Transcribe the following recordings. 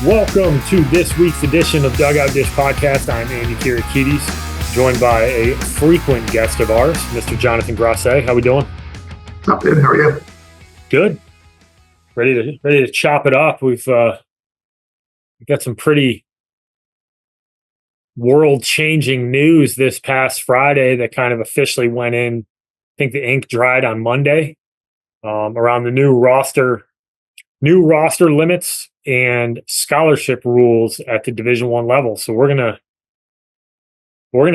Welcome to this week's edition of Dugout Dish Podcast. I'm Andy Kirikides, joined by a frequent guest of ours, Mr. Jonathan Grasset. How we doing? Not good. How are you? Good. Ready to chop it up. We've got some pretty world-changing news this past Friday that kind of officially went in. I think the ink dried on Monday around the new roster limits and scholarship rules at the Division I level. So we're gonna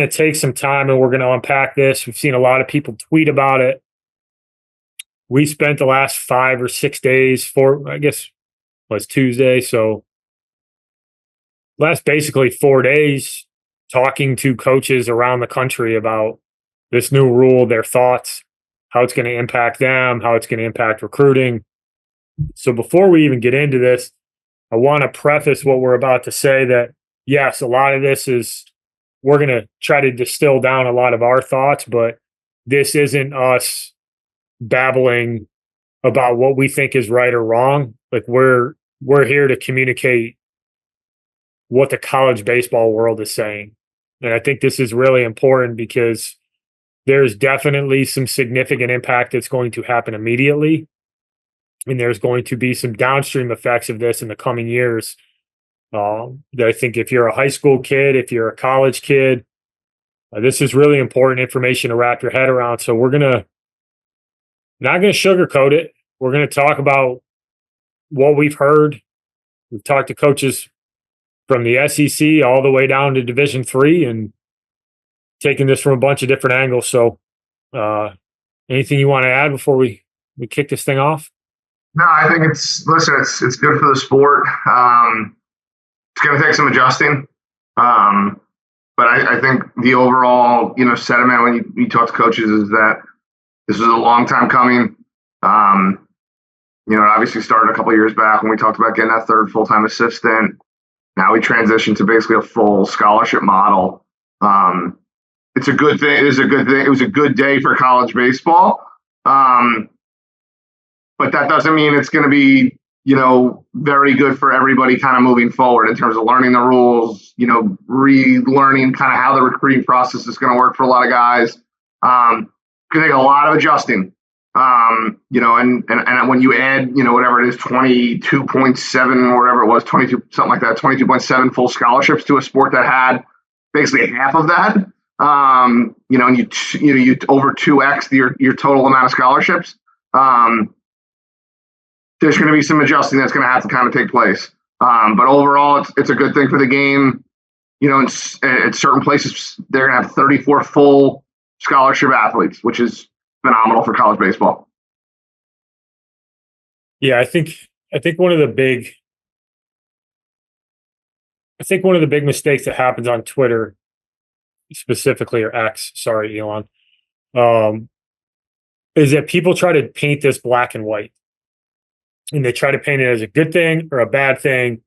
take some time and we're gonna unpack this. We've seen a lot of people tweet about it. We spent the last 5 or 6 days was Tuesday, so last basically 4 days talking to coaches around the country about this new rule, their thoughts, how it's going to impact them, how it's going to impact recruiting. So before we even get into this, I want to preface what we're about to say that, yes, a lot of this is, we're going to try to distill down a lot of our thoughts, but this isn't us babbling about what we think is right or wrong. Like we're here to communicate what the college baseball world is saying. And I think this is really important because there's definitely some significant impact that's going to happen immediately. And there's going to be some downstream effects of this in the coming years. That I think if you're a high school kid, if you're a college kid, this is really important information to wrap your head around. So we're not going to sugarcoat it. We're going to talk about what we've heard. We've talked to coaches from the SEC all the way down to Division III and taking this from a bunch of different angles. So anything you want to add before we kick this thing off? No, I think it's good for the sport. It's going to take some adjusting. But I think the overall, sentiment when you talk to coaches is that this is a long time coming. It obviously started a couple of years back when we talked about getting that third full-time assistant. Now we transitioned to basically a full scholarship model. It's a good thing. It is a good thing. It was a good day for college baseball. But that doesn't mean it's going to be, very good for everybody kind of moving forward in terms of learning the rules, relearning kind of how the recruiting process is going to work for a lot of guys. Going to take a lot of adjusting, and when you add, whatever it is, 22.7 or whatever it was, 22, something like that, 22.7 full scholarships to a sport that had basically half of that, and you over 2x your total amount of scholarships. There's going to be some adjusting that's going to have to kind of take place. But overall, it's a good thing for the game. At certain places, they're going to have 34 full scholarship athletes, which is phenomenal for college baseball. Yeah, I think one of the big mistakes that happens on Twitter, specifically, or X, sorry, Elon, is that people try to paint this black and white. And they try to paint it as a good thing or a bad thing.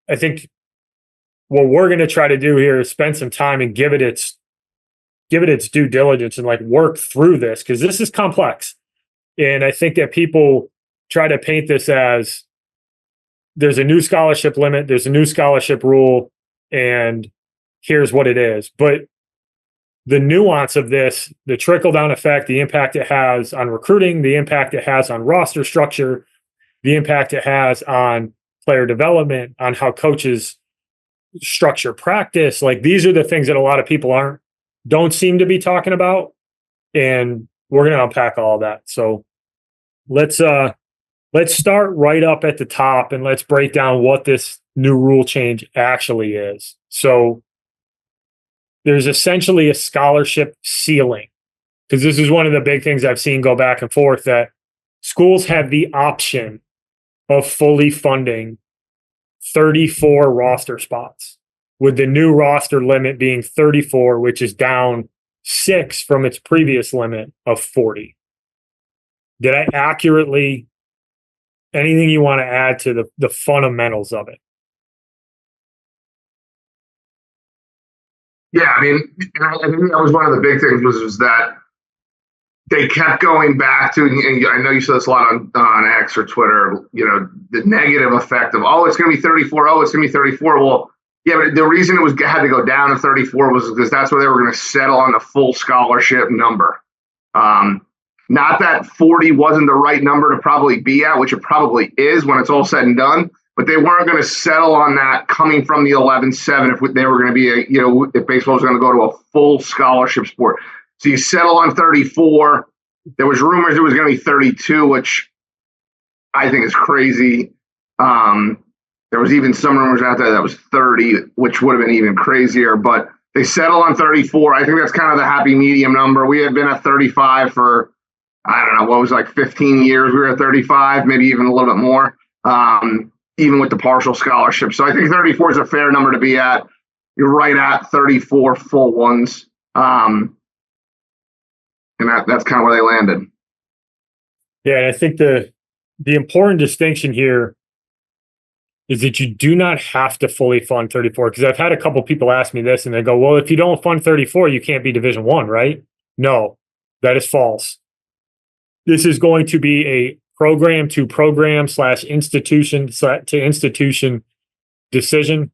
I think what we're going to try to do here is spend some time and give it its due diligence and work through this, because this is complex. And I think that people try to paint this as there's a new scholarship limit, there's a new scholarship rule, and here's what it is. But the nuance of this, the trickle-down effect, the impact it has on recruiting, the impact it has on roster structure, the impact it has on player development, on how coaches structure practice. These are the things that a lot of people don't seem to be talking about. And we're going to unpack all of that. So let's start right up at the top and let's break down what this new rule change actually is. So there's essentially a scholarship ceiling, because this is one of the big things I've seen go back and forth, that schools have the option of fully funding 34 roster spots, with the new roster limit being 34, which is down 6 from its previous limit of 40. Did I accurately, anything you want to add to the fundamentals of it? Yeah, I think that was one of the big things was that they kept going back to, and I know you saw this a lot on X or Twitter, the negative effect of, oh, it's going to be 34. Oh, it's going to be 34. Well, yeah, but the reason it had to go down to 34 was because that's where they were going to settle on the full scholarship number. Not that 40 wasn't the right number to probably be at, which it probably is when it's all said and done, but they weren't going to settle on that coming from the 11-7 if they were going to be if baseball was going to go to a full scholarship sport. So you settle on 34. There was rumors it was going to be 32, which I think is crazy. There was even some rumors out there that was 30, which would have been even crazier, but they settle on 34. I think that's kind of the happy medium number. We had been at 35 for, I don't know, what was like 15 years. We were at 35, maybe even a little bit more, even with the partial scholarship. So I think 34 is a fair number to be at. You're right at 34 full ones. And that's kind of where they landed. Yeah, and I think the important distinction here is that you do not have to fully fund 34. Because I've had a couple people ask me this, and they go, well, if you don't fund 34, you can't be Division I, right? No, that is false. This is going to be a program to program / institution to institution decision.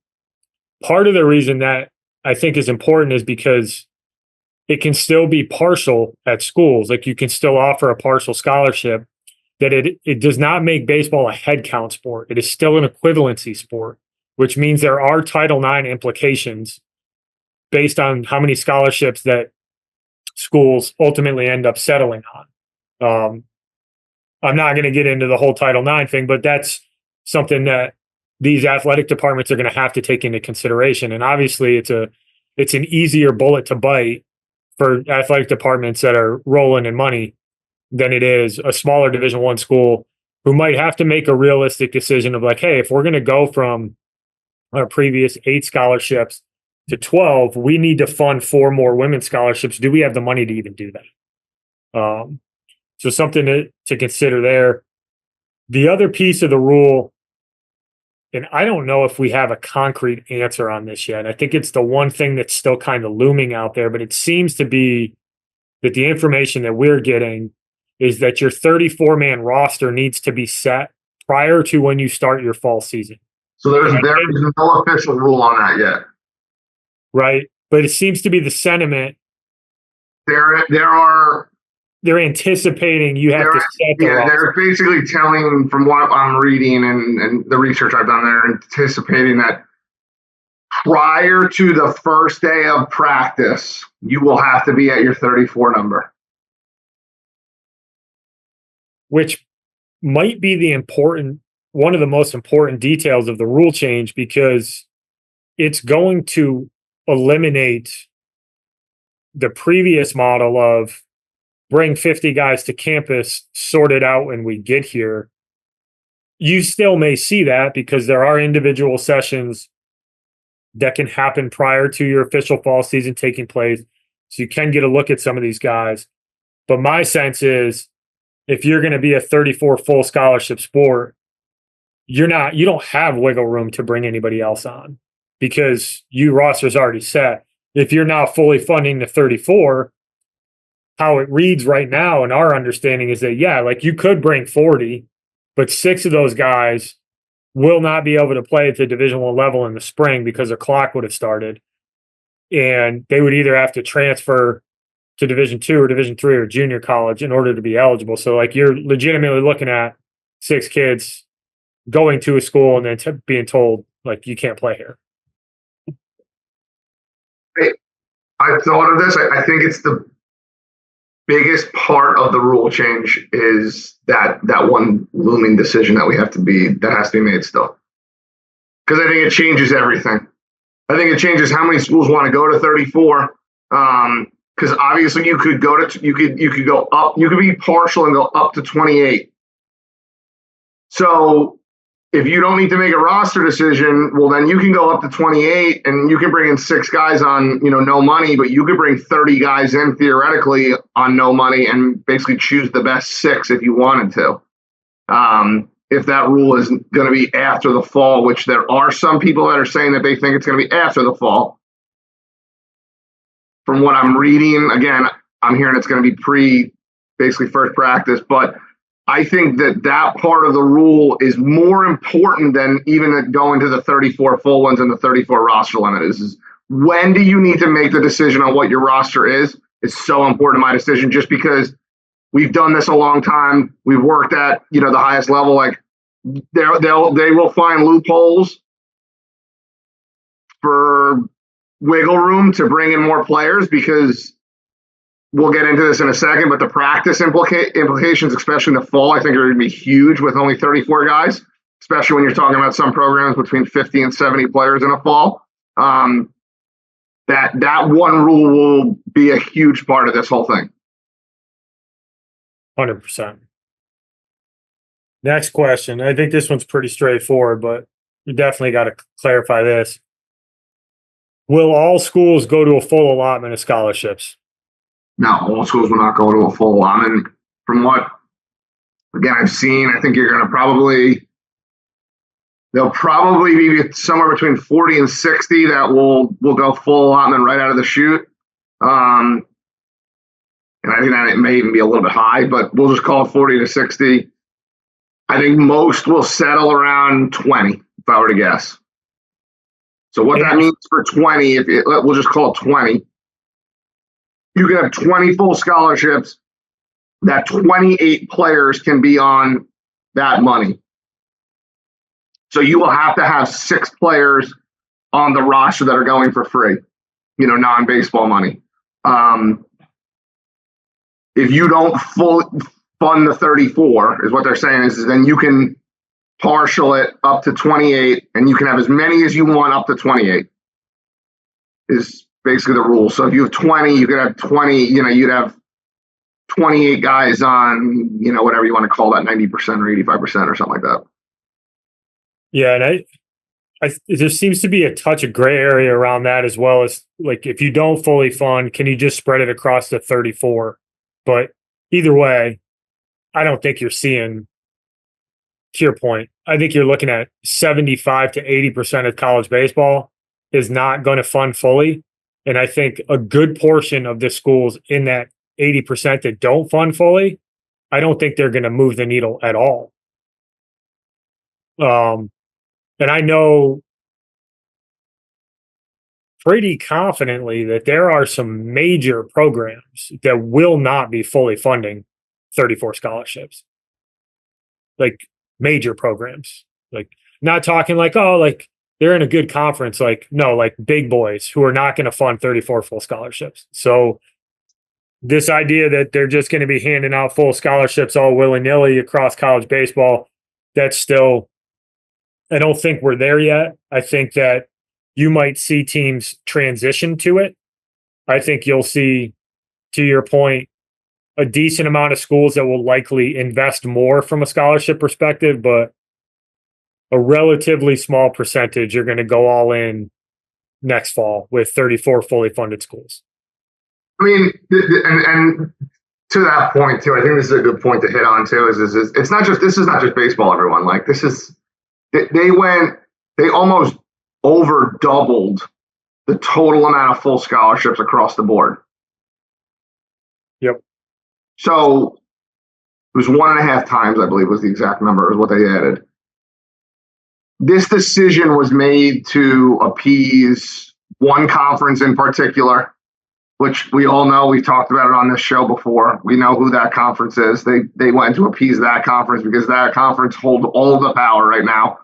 Part of the reason that I think is important is because it can still be partial at schools. Like you can still offer a partial scholarship, that it does not make baseball a head count sport. It is still an equivalency sport, which means there are Title IX implications based on how many scholarships that schools ultimately end up settling on. I'm not going to get into the whole Title IX thing, but that's something that these athletic departments are going to have to take into consideration. And obviously it's an easier bullet to bite for athletic departments that are rolling in money than it is a smaller Division I school who might have to make a realistic decision of like, hey, if we're going to go from our previous 8 scholarships to 12, we need to fund 4 more women's scholarships. Do we have the money to even do that? So something to consider there. The other piece of the rule, and I don't know if we have a concrete answer on this yet. I think it's the one thing that's still kind of looming out there, but it seems to be that the information that we're getting is that your 34-man roster needs to be set prior to when you start your fall season. So there is no official rule on that yet. Right. But it seems to be the sentiment. They're anticipating you have to set the roster. They're basically telling, from what I'm reading and the research I've done, they're anticipating that prior to the first day of practice, you will have to be at your 34 number. Which might be one of the most important details of the rule change, because it's going to eliminate the previous model of bring 50 guys to campus, sort it out when we get here. You still may see that because there are individual sessions that can happen prior to your official fall season taking place. So you can get a look at some of these guys. But my sense is, if you're going to be a 34 full scholarship sport, you don't have wiggle room to bring anybody else on because your roster's already set. If you're now fully funding the 34, how it reads right now, and our understanding is that, yeah, like you could bring 40, but 6 of those guys will not be able to play at the Division I level in the spring because their clock would have started. And they would either have to transfer to Division II or Division III or junior college in order to be eligible. So like you're legitimately looking at 6 kids going to a school and then being told like you can't play here. I thought of this. I think it's the biggest part of the rule change is that one looming decision that has to be made still. Because I think it changes everything. I think it changes how many schools want to go to 34. Because obviously you could go up, you could be partial and go up to 28. So if you don't need to make a roster decision, well, then you can go up to 28 and you can bring in 6 guys on, no money, but you could bring 30 guys in theoretically on no money and basically choose the best 6 if you wanted to. If that rule is going to be after the fall, which there are some people that are saying that they think it's going to be after the fall. From what I'm reading, again, I'm hearing it's going to be basically first practice. But I think that part of the rule is more important than even going to the 34 full ones and the 34 roster limit. Is when do you need to make the decision on what your roster is? It's so important to my decision, just because we've done this a long time. We've worked at, the highest level. Like they will find loopholes for wiggle room to bring in more players, because we'll get into this in a second, but the practice implications, especially in the fall, I think are going to be huge with only 34 guys, especially when you're talking about some programs between 50 and 70 players in a fall. That one rule will be a huge part of this whole thing. 100%. Next question. I think this one's pretty straightforward, but you definitely got to clarify this. Will all schools go to a full allotment of scholarships? No, all schools will not go to a full allotment. From what, again, I've seen, I think you're going to there'll probably be somewhere between 40 and 60 that will go full allotment right out of the chute. And I think that it may even be a little bit high, but we'll just call it 40 to 60. I think most will settle around 20, if I were to guess. So what that means for 20, we'll just call it 20. You can have 20 full scholarships that 28 players can be on that money. So you will have to have 6 players on the roster that are going for free, non-baseball money. If you don't full fund the 34, is what they're saying, is then you can partial it up to 28, and you can have as many as you want up to 28, is basically the rule. So if you have 20, you could have 20, you'd have 28 guys on, whatever you want to call that, 90% or 85% or something like that. Yeah, and there seems to be a touch of gray area around that, as well as, like, if you don't fully fund, can you just spread it across the 34? But either way, I don't think you're seeing, to your point, I think you're looking at 75 to 80% of college baseball is not going to fund fully. And I think a good portion of the schools in that 80% that don't fund fully, I don't think they're going to move the needle at all. And I know pretty confidently that there are some major programs that will not be fully funding 34 scholarships. Like major programs. Like, not talking like, oh, like they're in a good conference. Like, no, like big boys who are not going to fund 34 full scholarships. So this idea that they're just going to be handing out full scholarships all willy-nilly across college baseball, that's still, I don't think we're there yet. I think that you might see teams transition to it. I think you'll see, to your point, a decent amount of schools that will likely invest more from a scholarship perspective, but a relatively small percentage are going to go all in next fall with 34 fully funded schools. I mean, and to that point too, I think this is a good point to hit on too. Is it's not just, this is not just baseball, everyone. Like, this is, they almost over doubled the total amount of full scholarships across the board. Yep. So it was 1.5 times, I believe, was the exact number, is what they added. This decision was made to appease one conference in particular, which we all know. We've talked about it on this show before. We know who that conference is. They went to appease that conference because that conference holds all the power right now.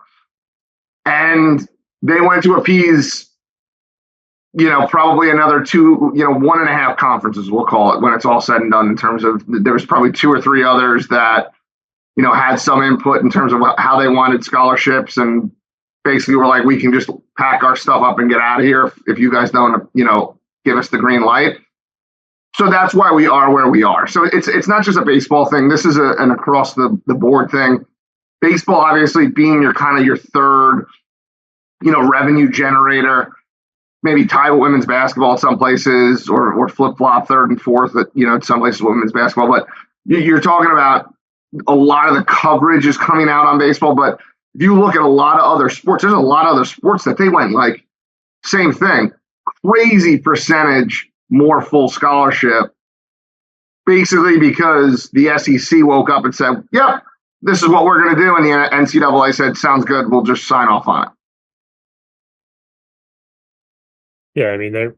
And they went to appease, probably another 1.5 conferences, we'll call it, when it's all said and done, in terms of, there was probably 2 or 3 others that, had some input in terms of how they wanted scholarships, and basically were like, we can just pack our stuff up and get out of here if you guys don't, give us the green light. So that's why we are where we are. So it's not just a baseball thing. This is an across the board thing. Baseball, obviously, being your third, revenue generator, maybe tie with women's basketball in some places, or flip-flop third and fourth at, some places women's basketball. But you're talking about a lot of the coverage is coming out on baseball. But if you look at a lot of other sports, there's a lot of other sports that they went like, same thing, crazy percentage more full scholarship basically because the SEC woke up and said, yep, this is what we're going to do. And the NCAA said, sounds good. We'll just sign off on it. Yeah, I mean,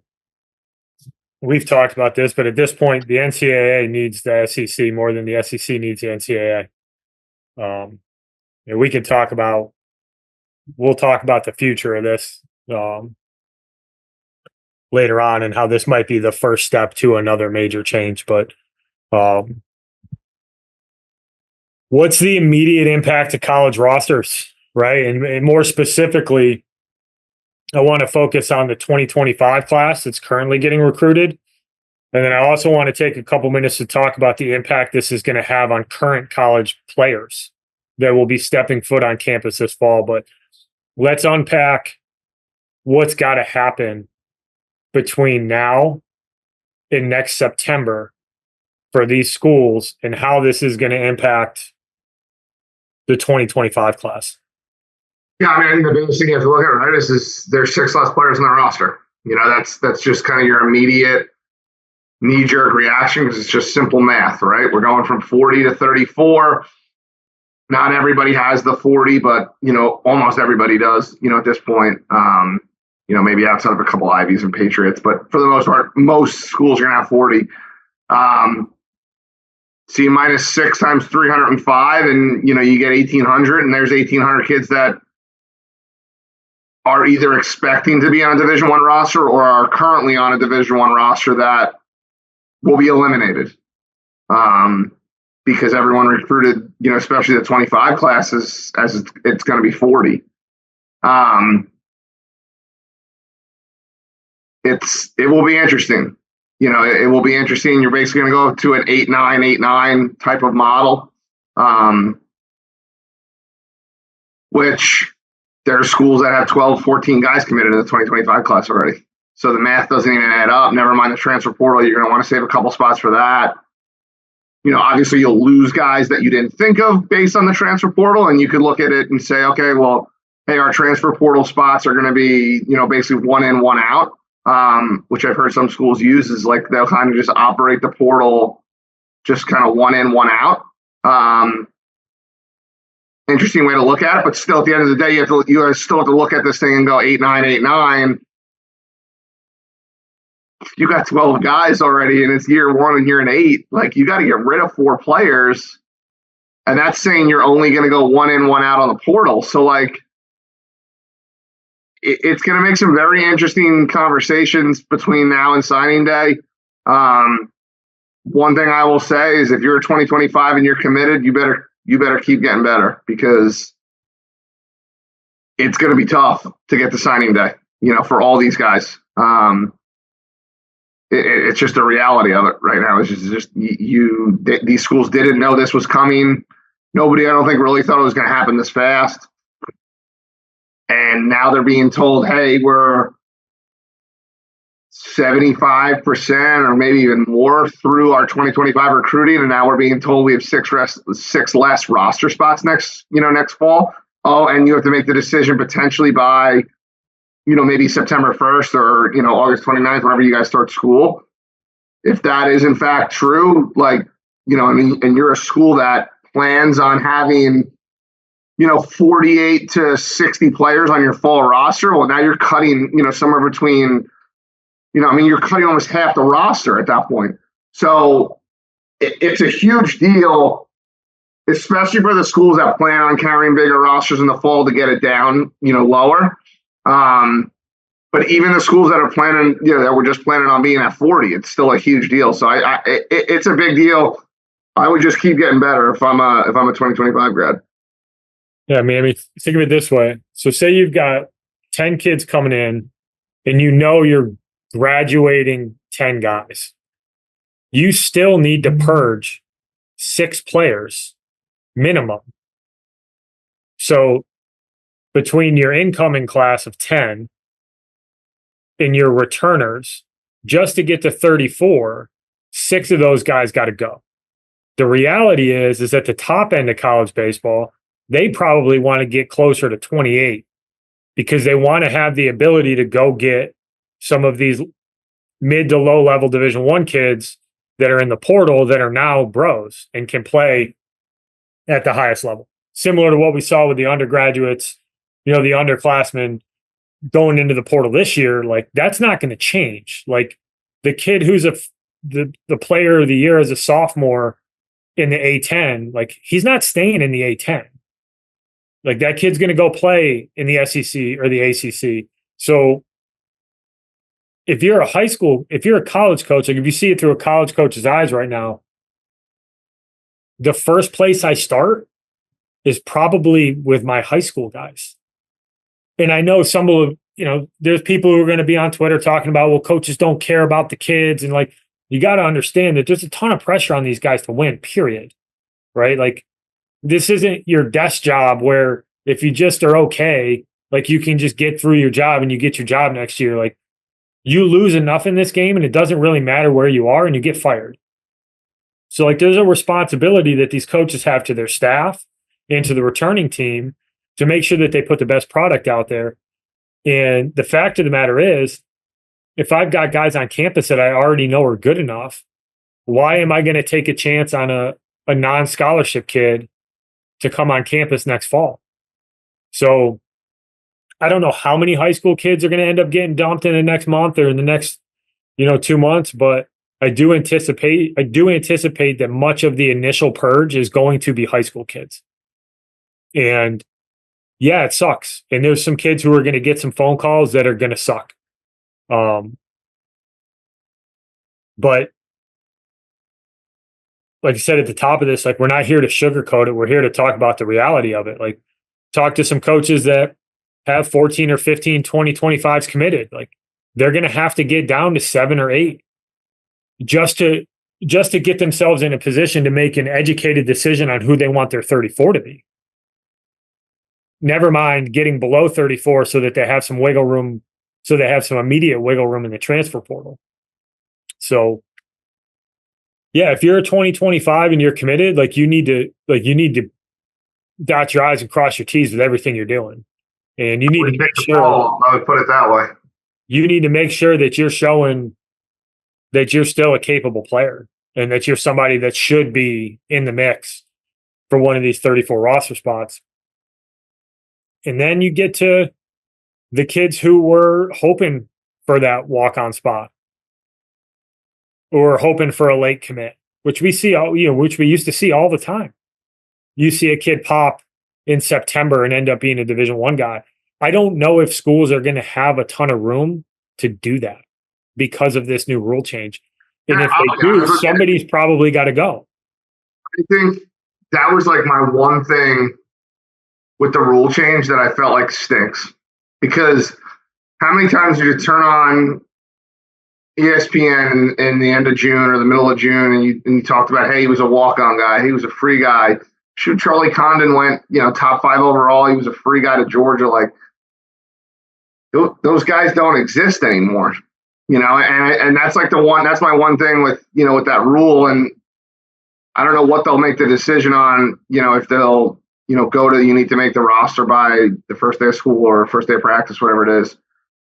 we've talked about this, but at this point, the NCAA needs the SEC more than the SEC needs the NCAA. And we can talk about, we'll talk about the future of this later on and how this might be the first step to another major change. But what's the immediate impact to college rosters, right? And more specifically, I want to focus on the 2025 class that's currently getting recruited. And then I also want to take a couple minutes to talk about the impact this is going to have on current college players that will be stepping foot on campus this fall. But let's unpack what's got to happen between now and next September for these schools and how this is going to impact the 2025 class. Yeah, I mean, I think the biggest thing you have to look at, right, is there's 6 less players in the roster. You know, that's just kind of your immediate knee-jerk reaction because it's just simple math, right? We're going from 40 to 34. Not everybody has the 40, but, you know, almost everybody does, you know, at this point. You know, maybe outside of a couple Ivies and Patriots, but for the most part, most schools are going to have 40. So you minus 6 times 305, and, you know, you get 1,800, and there's 1,800 kids that are either expecting to be on a Division I roster or are currently on a Division I roster that will be eliminated. Because everyone recruited, you know, especially the 25 classes, as it's going to be 40. It will be interesting. You know, it will be interesting. You're basically going to go to an 8-9, 8-9 type of model, which there are schools that have 12, 14 guys committed in the 2025 class already. So the math doesn't even add up. Never mind the transfer portal. You're going to want to save a couple spots for that. You know, obviously you'll lose guys that you didn't think of based on the transfer portal. And you could look at it and say, okay, well, hey, our transfer portal spots are going to be, you know, basically 1 in, 1 out. Which I've heard some schools use is like they'll kind of just operate the portal just kind of 1 in, 1 out. Interesting way to look at it, but still at the end of the day, you guys still have to look at this thing and go 8-9, 8-9. You got 12 guys already, and it's year 1 and year 8. Like, you got to get rid of 4 players, and that's saying you're only going to go 1 in, 1 out on the portal. So, like, it's going to make some very interesting conversations between now and signing day. One thing I will say is if you're 2025 and you're committed, you better keep getting better because it's going to be tough to get to signing day, you know, for all these guys. It's just a reality of it right now. It's just these schools didn't know this was coming. Nobody, I don't think, really thought it was going to happen this fast. And now they're being told, hey, we're 75% or maybe even more through our 2025 recruiting. And now we're being told we have 6 less roster spots next fall. Oh, and you have to make the decision potentially by, you know, maybe September 1st or, you know, August 29th, whenever you guys start school. If that is in fact true, like, you know, I mean, and you're a school that plans on having, you know, 48 to 60 players on your fall roster. Well, now you're cutting, you know, somewhere between, you know, I mean, you're cutting almost half the roster at that point. So it's a huge deal, especially for the schools that plan on carrying bigger rosters in the fall to get it down, you know, lower. But even the schools that are planning, you know, that were just planning on being at 40, it's still a huge deal. So it's a big deal. I would just keep getting better if I'm a 2025 grad. Yeah, I mean, think of it this way. So say you've got 10 kids coming in and you know you're graduating 10 guys. You still need to purge 6 players minimum. So between your incoming class of 10 and your returners, just to get to 34, 6 of those guys got to go. The reality is at the top end of college baseball, they probably want to get closer to 28 because they want to have the ability to go get some of these mid to low level Division I kids that are in the portal that are now bros and can play at the highest level. Similar to what we saw with the undergraduates, the underclassmen going into the portal this year, like that's not going to change. Like the kid who's the player of the year as a sophomore in the A10, like he's not staying in the A10. Like that kid's going to go play in the SEC or the ACC. So if you're a college coach, like if you see it through a college coach's eyes right now, the first place I start is probably with my high school guys. And I know some of, there's people who are going to be on Twitter talking about, well, coaches don't care about the kids. And like, you got to understand that there's a ton of pressure on these guys to win, period. Right? Like, this isn't your desk job where if you just are okay, like you can just get through your job and you get your job next year. Like, you lose enough in this game and it doesn't really matter where you are and you get fired. So, like, there's a responsibility that these coaches have to their staff and to the returning team to make sure that they put the best product out there. And the fact of the matter is, if I've got guys on campus that I already know are good enough, why am I going to take a chance on a non-scholarship kid to come on campus next fall? So I don't know how many high school kids are going to end up getting dumped in the next month or in the next, 2 months, but I do anticipate that much of the initial purge is going to be high school kids. And yeah, it sucks. And there's some kids who are going to get some phone calls that are going to suck. But like I said at the top of this, like we're not here to sugarcoat it. We're here to talk about the reality of it. Like talk to some coaches that have 14 or 15, 20, 25s committed. Like they're going to have to get down to 7 or 8 just to get themselves in a position to make an educated decision on who they want their 34 to be. Never mind getting below 34 so that they have some wiggle room, so they have some immediate wiggle room in the transfer portal. So yeah, if you're a 2025 and you're committed, like you need to dot your I's and cross your T's with everything you're doing. And you need to make sure, I would put it that way. You need to make sure that you're showing that you're still a capable player and that you're somebody that should be in the mix for one of these 34 roster spots. And then you get to the kids who were hoping for that walk-on spot or hoping for a late commit, which we see, which we used to see all the time. You see a kid pop in September and end up being a Division I guy. I don't know if schools are going to have a ton of room to do that because of this new rule change. And if they do, somebody's probably got to go. I think that was like my one thing with the rule change that I felt like stinks. Because how many times did you turn on ESPN in the end of June or the middle of June and you talked about, hey, he was a walk-on guy, he was a free guy. Shoot, Charlie Condon went, top 5 overall. He was a free guy to Georgia. Like, those guys don't exist anymore, and that's like that's my one thing with, with that rule. And I don't know what they'll make the decision on, if they'll, go to, you need to make the roster by the first day of school or first day of practice, whatever it is.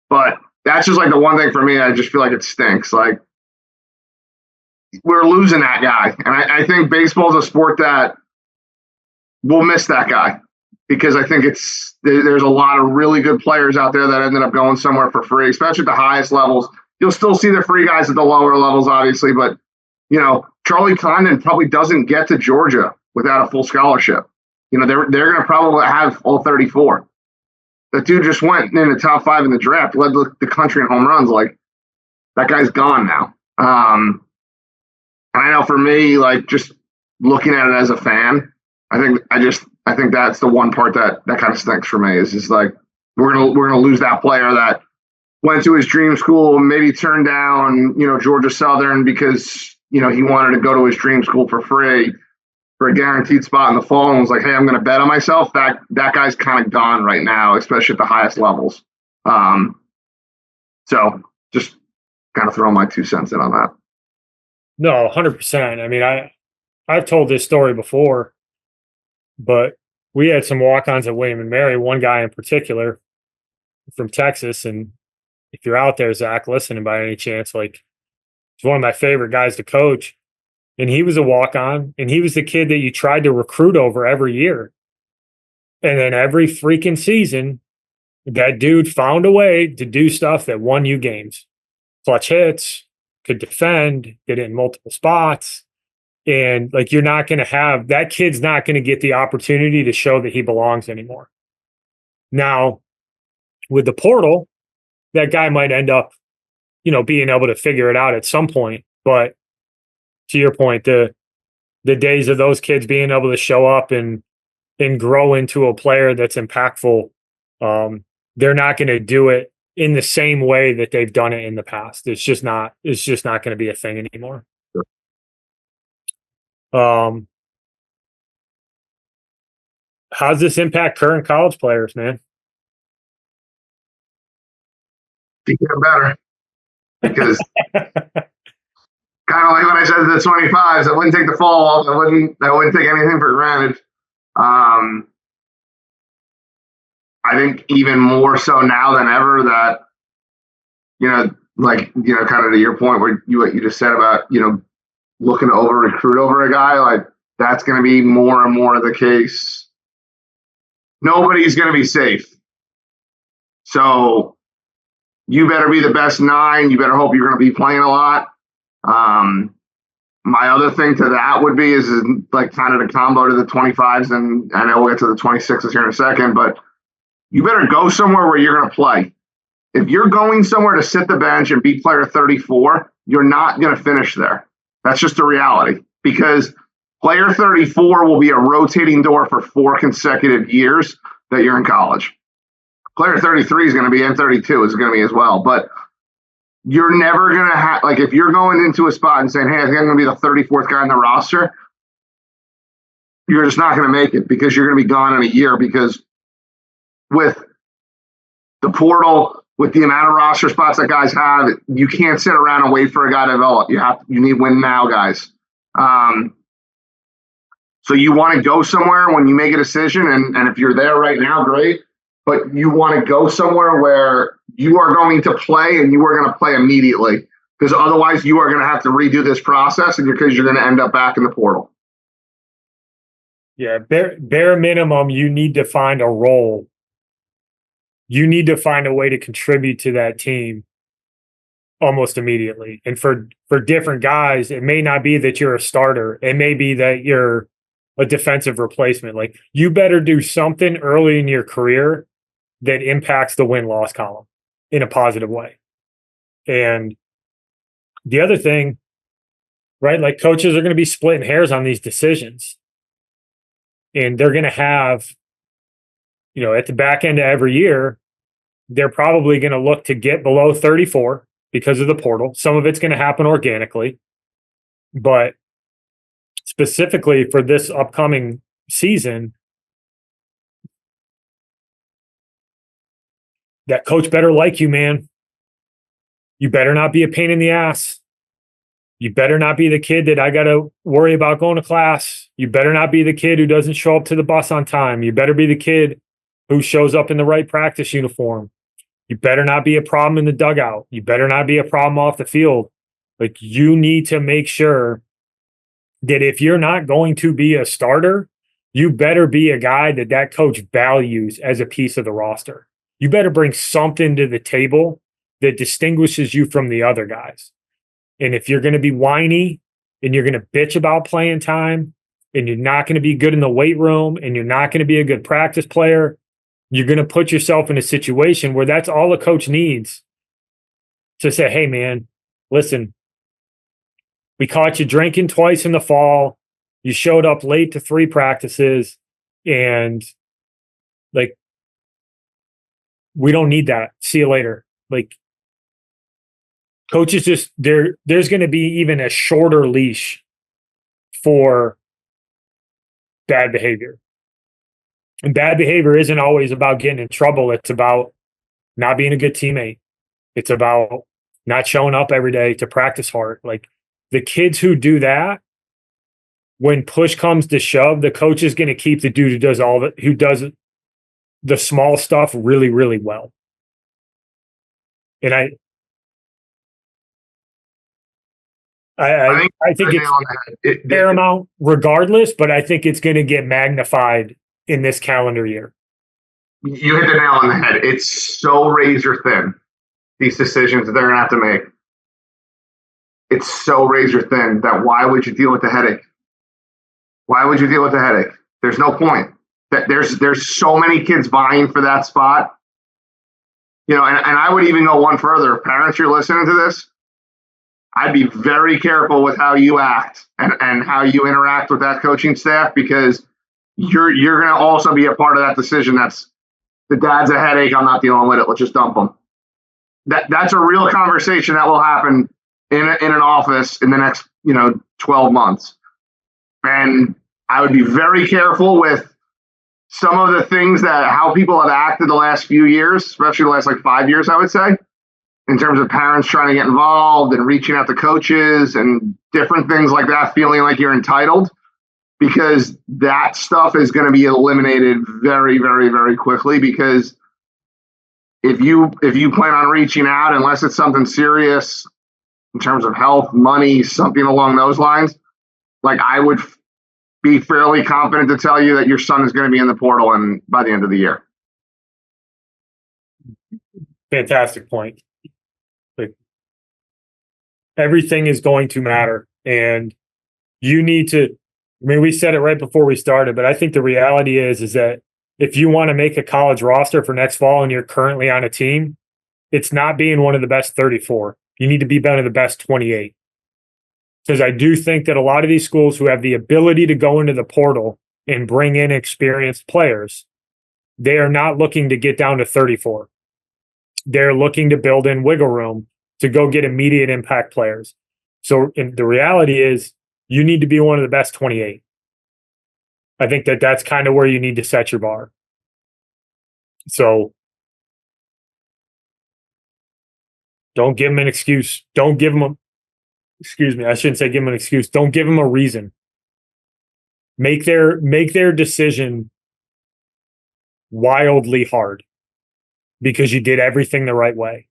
But that's just like the one thing for me. I just feel like it stinks. Like, we're losing that guy. And I think baseball is a sport that we'll miss that guy, because I think there's a lot of really good players out there that ended up going somewhere for free, especially at the highest levels. You'll still see the free guys at the lower levels, obviously, but Charlie Condon probably doesn't get to Georgia without a full scholarship. They're going to probably have all 34. That dude just went in the top 5 in the draft, led the country in home runs. Like, that guy's gone now. And I know for me, like, just looking at it as a fan, I think that's the one part that kind of stinks for me, is just like we're gonna lose that player that went to his dream school, maybe turned down Georgia Southern because he wanted to go to his dream school for free for a guaranteed spot in the fall, and was like, hey, I'm going to bet on myself. That guy's kind of gone right now, especially at the highest levels. So just kind of throwing my 2 cents in on that. No, 100%. I mean, I've told this story before. But we had some walk-ons at William and Mary, one guy in particular from Texas. And if you're out there, Zach, listening by any chance, like, He's one of my favorite guys to coach. And he was a walk on, and he was the kid that you tried to recruit over every year. And then every freaking season, that dude found a way to do stuff that won you games. Clutch hits, could defend, get in multiple spots. And like, you're not going to have that kid's not going to get the opportunity to show that he belongs anymore. Now, with the portal, that guy might end up, being able to figure it out at some point. But to your point, the days of those kids being able to show up and grow into a player that's impactful, they're not going to do it in the same way that they've done it in the past. It's just not going to be a thing anymore. How's this impact current college players, man? Get better, because kind of like when I said the 25s, I wouldn't take the fall. I wouldn't take anything for granted. I think even more so now than ever that, kind of to your point where what you just said about, looking to recruit over a guy, like that's going to be more and more the case. Nobody's going to be safe. So you better be the best 9. You better hope you're going to be playing a lot. My other thing to that would be is like kind of the combo to the 25s, and I know we'll get to the 26s here in a second, but you better go somewhere where you're going to play. If you're going somewhere to sit the bench and be player 34, you're not going to finish there. That's just a reality, because player 34 will be a rotating door for 4 consecutive years that you're in college. Player 33 is going to be, and 32 is going to be as well. But you're never going to have, like, if you're going into a spot and saying, hey, I think I'm going to be the 34th guy on the roster, you're just not going to make it, because you're going to be gone in a year. Because with the portal, with the amount of roster spots that guys have, you can't sit around and wait for a guy to develop. You need win now, guys. So you want to go somewhere when you make a decision, and if you're there right now, great. But you want to go somewhere where you are going to play, and you are going to play immediately, because otherwise you are going to have to redo this process, and because you're going to end up back in the portal. Yeah, bare minimum, you need to find a role. You need to find a way to contribute to that team almost immediately. And for different guys, it may not be that you're a starter. It may be that you're a defensive replacement. Like, you better do something early in your career that impacts the win-loss column in a positive way. And the other thing, right, like, coaches are going to be splitting hairs on these decisions. And they're going to have, at the back end of every year, they're probably going to look to get below 34 because of the portal. Some of it's going to happen organically. But specifically for this upcoming season, that coach better like you, man. You better not be a pain in the ass. You better not be the kid that I got to worry about going to class. You better not be the kid who doesn't show up to the bus on time. You better be the kid who shows up in the right practice uniform. You better not be a problem in the dugout. You better not be a problem off the field. Like, you need to make sure that if you're not going to be a starter, you better be a guy that coach values as a piece of the roster. You better bring something to the table that distinguishes you from the other guys. And if you're going to be whiny and you're going to bitch about playing time, and you're not going to be good in the weight room, and you're not going to be a good practice player, you're going to put yourself in a situation where that's all a coach needs to say, hey, man, listen, we caught you drinking twice in the fall. You showed up late to 3 practices, and like, we don't need that. See you later. Like, coaches just, there's going to be even a shorter leash for bad behavior. And bad behavior isn't always about getting in trouble. It's about not being a good teammate. It's about not showing up every day to practice hard. Like, the kids who do that, when push comes to shove, the coach is going to keep the dude who does all of it, who does the small stuff really, really well. And I think I think the it's nail on the head. paramount regardless, but I think it's going to get magnified in this calendar year. You hit the nail on the head. It's so razor thin, these decisions that they're going to have to make. It's so razor thin that why would you deal with the headache? Why would you deal with the headache? There's no point. There's so many kids vying for that spot. And I would even go one further. If parents, you're listening to this, I'd be very careful with how you act and how you interact with that coaching staff, because you're going to also be a part of that decision. That's the dad's a headache. I'm not dealing with it. Let's just dump him. That's a real conversation that will happen in an office in the next 12 months. And I would be very careful with some of the things how people have acted the last few years, especially the last 5 years, I would say, in terms of parents trying to get involved and reaching out to coaches and different things like that, feeling like you're entitled, because that stuff is going to be eliminated very, very, very quickly. Because if you plan on reaching out, unless it's something serious in terms of health, money, something along those lines, I would be fairly confident to tell you that your son is going to be in the portal and by the end of the year. Fantastic point. Everything is going to matter, and you need to. We said it right before we started, but I think the reality is that if you want to make a college roster for next fall and you're currently on a team, it's not being one of the best 34. You need to be one of the best 28. Because I do think that a lot of these schools who have the ability to go into the portal and bring in experienced players, they are not looking to get down to 34. They're looking to build in wiggle room to go get immediate impact players. So the reality is you need to be one of the best 28. I think that's kind of where you need to set your bar. So don't give them an excuse. Don't give them I shouldn't say give them an excuse. Don't give them a reason. Make their decision wildly hard because you did everything the right way.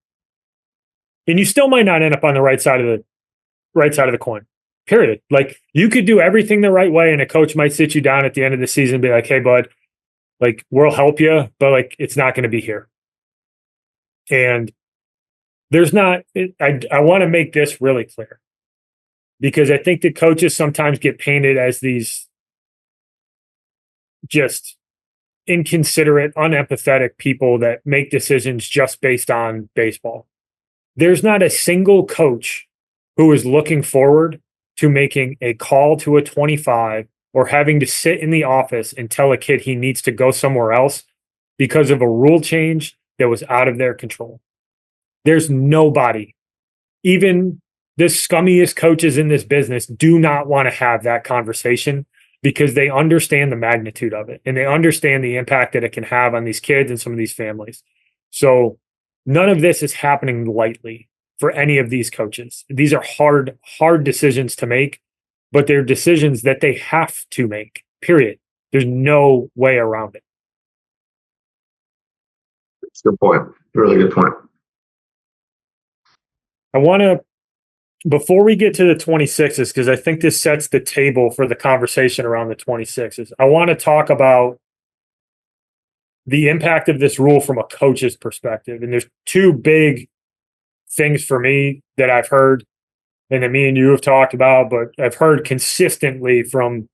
And you still might not end up on the right side of the coin. Period. You could do everything the right way, and a coach might sit you down at the end of the season and be like, "Hey, bud, we'll help you, but it's not going to be here." And there's not. I want to make this really clear, because I think that coaches sometimes get painted as these just inconsiderate, unempathetic people that make decisions just based on baseball. There's not a single coach who is looking forward to making a call to a 25 or having to sit in the office and tell a kid he needs to go somewhere else because of a rule change that was out of their control. There's nobody, even the scummiest coaches in this business, do not want to have that conversation because they understand the magnitude of it and they understand the impact that it can have on these kids and some of these families. So none of this is happening lightly for any of these coaches. These are hard decisions to make, but they're decisions that they have to make, period. There's no way around it. That's a good point. Really good point. I want to, before we get to the 26s, because I think this sets the table for the conversation around the 26s, I want to talk about the impact of this rule from a coach's perspective. And there's two big things for me that I've heard and that me and you have talked about, but I've heard consistently from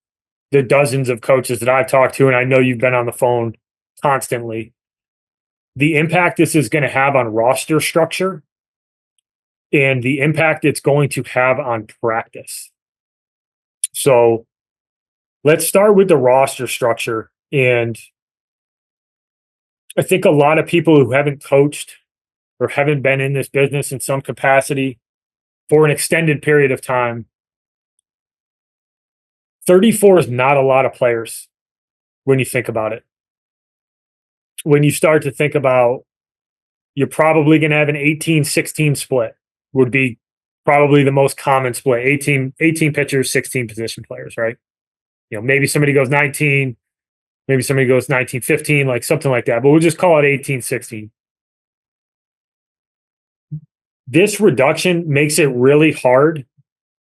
the dozens of coaches that I've talked to, and I know you've been on the phone constantly. The impact this is going to have on roster structure and the impact it's going to have on practice. So let's start with the roster structure. And I think a lot of people who haven't coached or haven't been in this business in some capacity for an extended period of time, 34 is not a lot of players when you think about it. When you start to think about, you're probably going to have an 18-16 split would be probably the most common split. 18 pitchers, 16 position players, right? Maybe somebody goes 19, maybe somebody goes 19-15, something like that. But we'll just call it 18-16. This reduction makes it really hard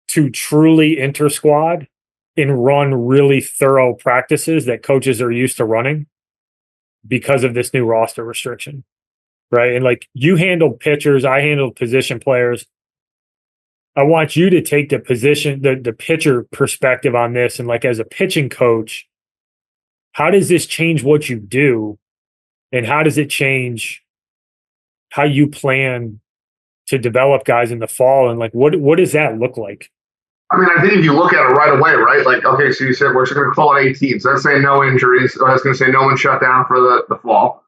to truly inter-squad and run really thorough practices that coaches are used to running because of this new roster restriction, right? And like, you handled pitchers, I handled position players. I want you to take the pitcher perspective on this. And like, as a pitching coach, how does this change what you do? And how does it change how you plan to develop guys in the fall? And like, what does that look like? I mean, I think if you look at it right away, right? Like, okay, so you said we're just going to call it 18. So let's say no injuries. I was going to say no one shut down for the fall.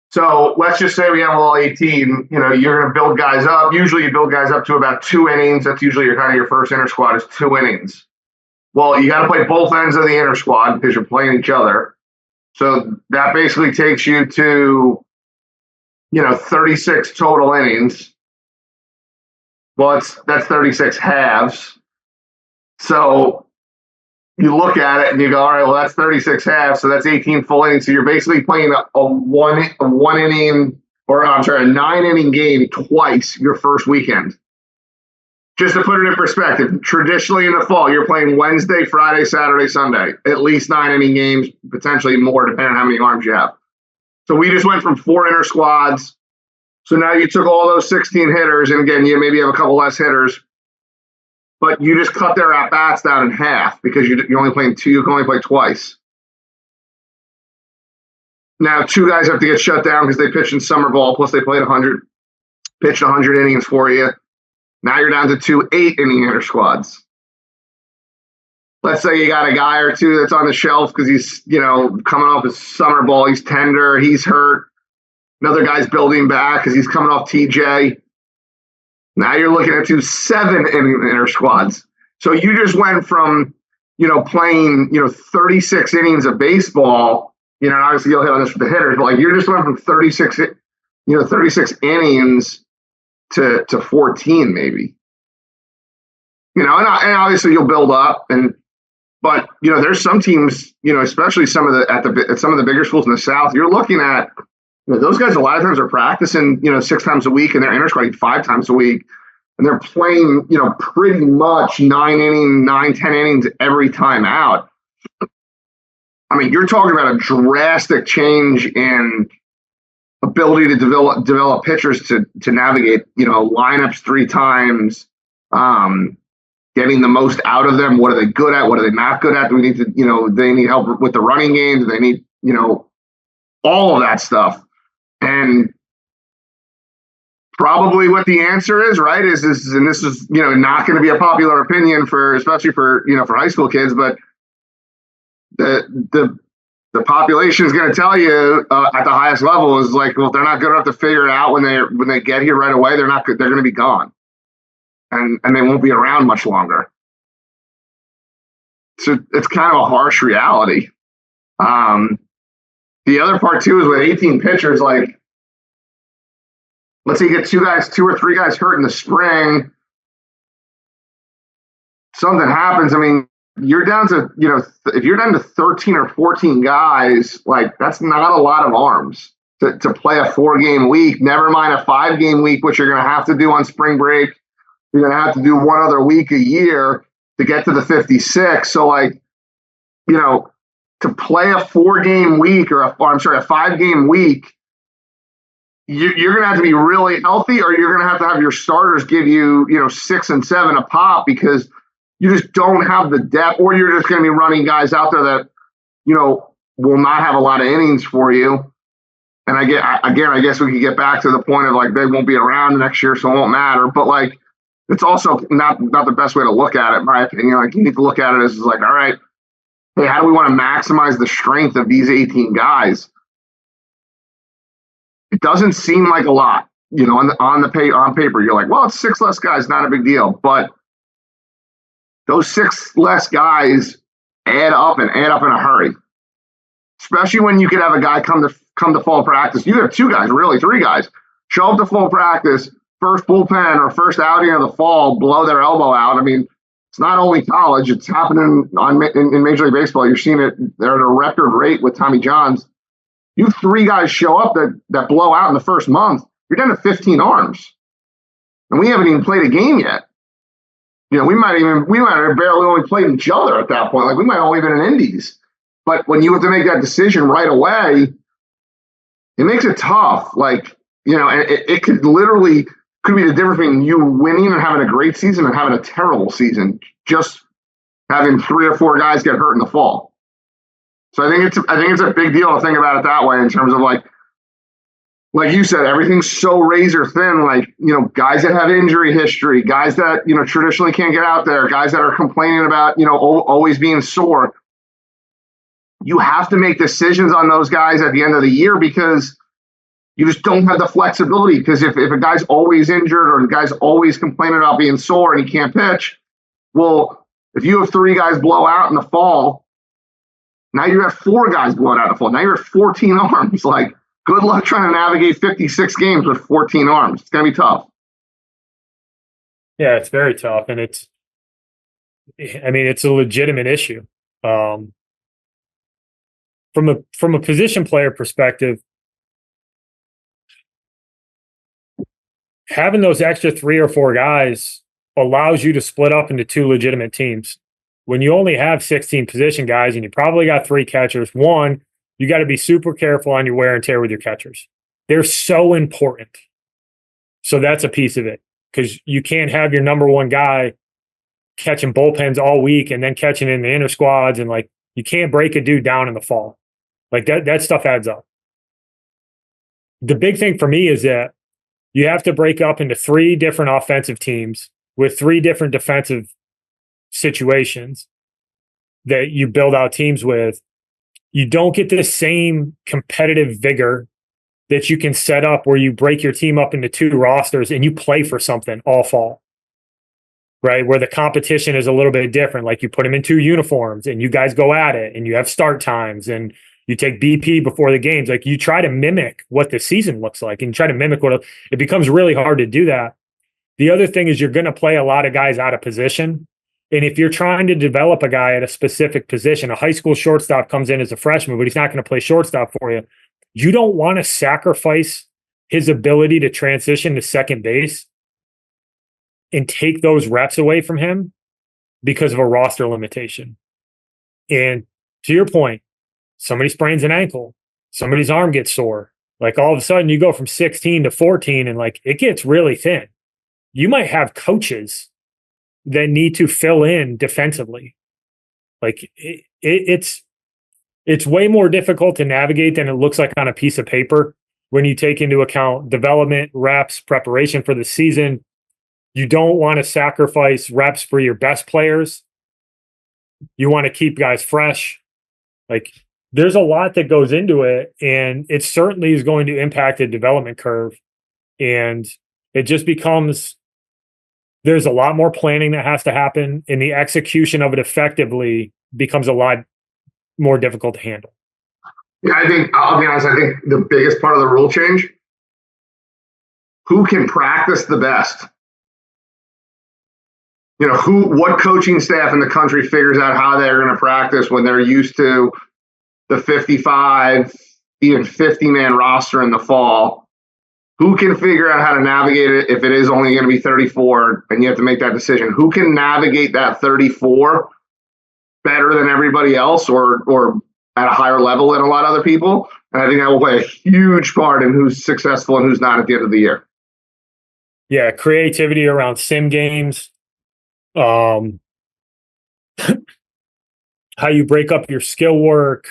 So let's just say we have all 18. You know, you're going to build guys up. Usually you build guys up to about 2 innings. That's usually your first inter squad is 2 innings. Well, you got to play both ends of the inter squad because you're playing each other. So that basically takes you to, 36 total innings. Well, that's 36 halves. So you look at it and you go, all right, well, that's 36 halves, so that's 18 full innings. So you're basically playing a 9-inning game twice your first weekend. Just to put it in perspective, traditionally in the fall, you're playing Wednesday, Friday, Saturday, Sunday. At least 9-inning games, potentially more, depending on how many arms you have. So we just went from 4 inter squads. So now you took all those 16 hitters, and again, you maybe have a couple less hitters, but you just cut their at-bats down in half because you're only playing 2. You can only play twice. Now, 2 guys have to get shut down because they pitched in summer ball, plus they pitched 100 innings for you. Now you're down to 2 8-inning inter squads. Let's say you got a guy or 2 that's on the shelf because he's, coming off his summer ball. He's tender, he's hurt. Another guy's building back because he's coming off TJ. Now you're looking at 2 7-inning inter squads. So you just went from, playing, 36 innings of baseball. Obviously you'll hit on this with the hitters, but like you just went from 36 innings to 14 maybe. And obviously you'll build up, but there's some teams, especially some of the bigger schools in the South. You're looking at those guys a lot of times are practicing 6 times a week, and they're inter squading 5 times a week, and they're playing pretty much 10 innings every time out. I mean, you're talking about a drastic change in ability to develop pitchers to navigate, lineups 3 times, getting the most out of them. What are they good at? What are they not good at? Do we need to, they need help with the running game? Do they need, all of that stuff? And probably what the answer is, right, is and this is, not going to be a popular opinion especially for high school kids, but the population is going to tell you at the highest level is like, well, if they're not good enough to figure it out when they get here right away, they're not good. They're going to be gone, and they won't be around much longer. So it's kind of a harsh reality. The other part too is with 18 pitchers, like, let's say you get 2 or 3 guys hurt in the spring, something happens. I mean, you're down to, if you're down to 13 or 14 guys, like, that's not a lot of arms to play a 4-game week, never mind a 5-game week, which you're going to have to do on spring break. You're going to have to do 1 other week a year to get to the 56. So, like, to play a 4-game week or a 5-game week, you're going to have to be really healthy, or you're going to have your starters give you, 6 and 7 a pop because you just don't have the depth, or you're just going to be running guys out there that, will not have a lot of innings for you. And I guess we could get back to the point of like, they won't be around next year, so it won't matter. But like, it's also not the best way to look at it, in my opinion. Like, you need to look at it as like, all right, hey, how do we want to maximize the strength of these 18 guys? It doesn't seem like a lot, on paper. You're like, well, it's 6 less guys, not a big deal. But those 6 less guys add up in a hurry. Especially when you could have a guy come to fall practice. You have 2 guys, really 3 guys, show up to full practice, first bullpen or first outing of the fall, blow their elbow out. I mean, it's not only college; it's happening in Major League Baseball. You're seeing it. They're at a record rate with Tommy Johns. You have 3 guys show up that blow out in the first month. You're down to 15 arms, and we haven't even played a game yet. We might have barely only played each other at that point. Like we might have only been in indies. But when you have to make that decision right away, it makes it tough. Like, and it could literally could be the difference between you winning and having a great season and having a terrible season. Just having 3 or 4 guys get hurt in the fall. So I think it's a big deal to think about it that way in terms of like you said, everything's so razor thin. Like, guys that have injury history, guys that, traditionally can't get out there, guys that are complaining about, always being sore. You have to make decisions on those guys at the end of the year because you just don't have the flexibility. Because if a guy's always injured or a guy's always complaining about being sore and he can't pitch, well, if you have 3 guys blow out in the fall, now you have 4 guys blowing out in the fall. Now you're at 14 arms. Like, good luck trying to navigate 56 games with 14 arms. It's going to be tough. Yeah, it's very tough. And it's a legitimate issue. From a position player perspective, having those extra 3 or 4 guys allows you to split up into 2 legitimate teams. When you only have 16 position guys and you probably got 3 catchers, one, you got to be super careful on your wear and tear with your catchers. They're so important. So that's a piece of it because you can't have your number 1 guy catching bullpens all week and then catching in the inner squads. And like, you can't break a dude down in the fall. Like that stuff adds up. The big thing for me is that you have to break up into 3 different offensive teams with 3 different defensive situations that you build out teams with. You don't get the same competitive vigor that you can set up where you break your team up into 2 rosters and you play for something all fall, right? Where the competition is a little bit different. Like you put them in 2 uniforms and you guys go at it and you have start times and you take BP before the games. Like you try to mimic what the season looks like and you try to mimic it becomes really hard to do that. The other thing is you're going to play a lot of guys out of position. And if you're trying to develop a guy at a specific position, a high school shortstop comes in as a freshman, but he's not going to play shortstop for you. You don't want to sacrifice his ability to transition to second base and take those reps away from him because of a roster limitation. And to your point, somebody sprains an ankle, somebody's arm gets sore. Like all of a sudden you go from 16 to 14 and like it gets really thin. You might have coaches that need to fill in defensively. Like it's way more difficult to navigate than it looks like on a piece of paper when you take into account development, reps, preparation for the season. You don't want to sacrifice reps for your best players. You want to keep guys fresh. Like there's a lot that goes into it, and it certainly is going to impact the development curve. And it just becomes there's a lot more planning that has to happen, and the execution of it effectively becomes a lot more difficult to handle. Yeah, I'll be honest, I think the biggest part of the rule change, who can practice the best? What coaching staff in the country figures out how they're going to practice when they're used to the 55, even 50-man roster in the fall? Who can figure out how to navigate it if it is only going to be 34 and you have to make that decision? Who can navigate that 34 better than everybody else or at a higher level than a lot of other people? And I think that will play a huge part in who's successful and who's not at the end of the year. Yeah, creativity around sim games, how you break up your skill work,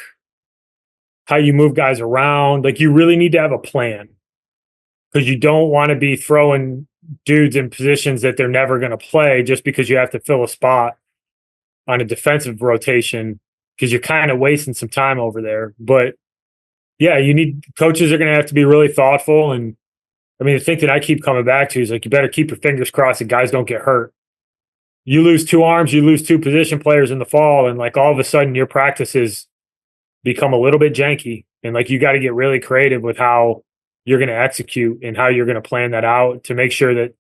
how you move guys around. Like you really need to have a plan. Because you don't want to be throwing dudes in positions that they're never going to play just because you have to fill a spot on a defensive rotation because you're kind of wasting some time over there. But yeah, coaches are going to have to be really thoughtful. And I mean, the thing that I keep coming back to is like, you better keep your fingers crossed that guys don't get hurt. You lose 2 arms, you lose 2 position players in the fall, and like all of a sudden your practices become a little bit janky. And like you got to get really creative with how you're going to execute and how you're going to plan that out to make sure that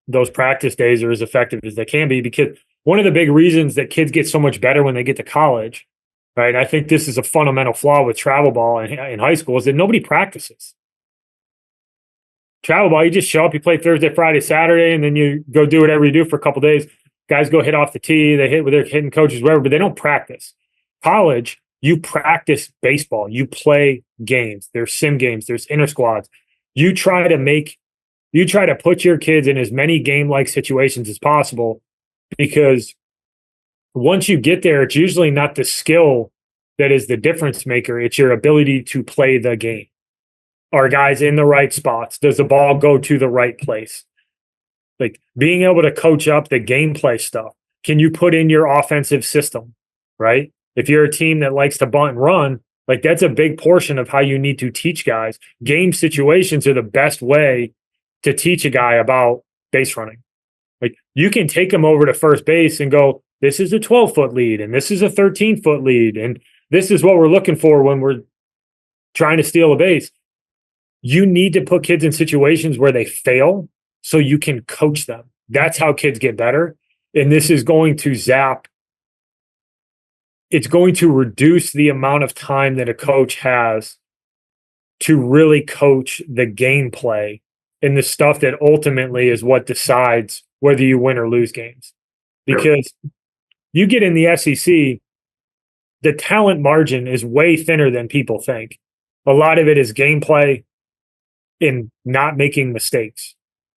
those practice days are as effective as they can be. Because one of the big reasons that kids get so much better when they get to college, right? I think this is a fundamental flaw with travel ball in high school is that nobody practices. Travel ball, you just show up, you play Thursday, Friday, Saturday, and then you go do whatever you do for a couple days. Guys go hit off the tee, they hit with their hitting coaches, whatever, but they don't practice. College, you practice baseball. You play games. There's sim games. There's inter squads. You try to put your kids in as many game-like situations as possible, because once you get there, it's usually not the skill that is the difference maker. It's your ability to play the game. Are guys in the right spots? Does the ball go to the right place? Like being able to coach up the gameplay stuff. Can you put in your offensive system, right? If you're a team that likes to bunt and run, like that's a big portion of how you need to teach guys. Game situations are the best way to teach a guy about base running. Like you can take them over to first base and go, this is a 12-foot lead and this is a 13-foot lead. And this is what we're looking for when we're trying to steal a base. You need to put kids in situations where they fail so you can coach them. That's how kids get better. And this is going to it's going to reduce the amount of time that a coach has to really coach the gameplay and the stuff that ultimately is what decides whether you win or lose games. Because you get in the SEC, the talent margin is way thinner than people think. A lot of it is gameplay and not making mistakes,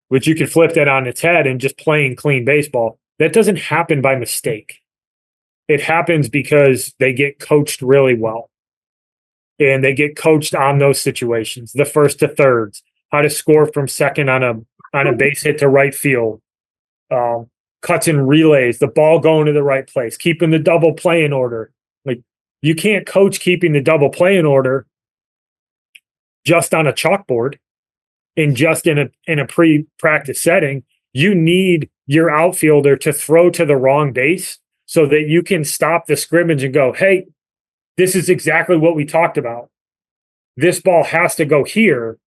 which you could flip that on its head and just playing clean baseball. That doesn't happen by mistake. It happens because they get coached really well. And they get coached on those situations, the first to thirds, how to score from second on a base hit to right field, cuts and relays, the ball going to the right place, keeping the double play in order. Like you can't coach keeping the double play in order just on a chalkboard and just in a pre-practice setting. You need your outfielder to throw to the wrong base so that you can stop the scrimmage and go, hey, this is exactly what we talked about. This ball has to go here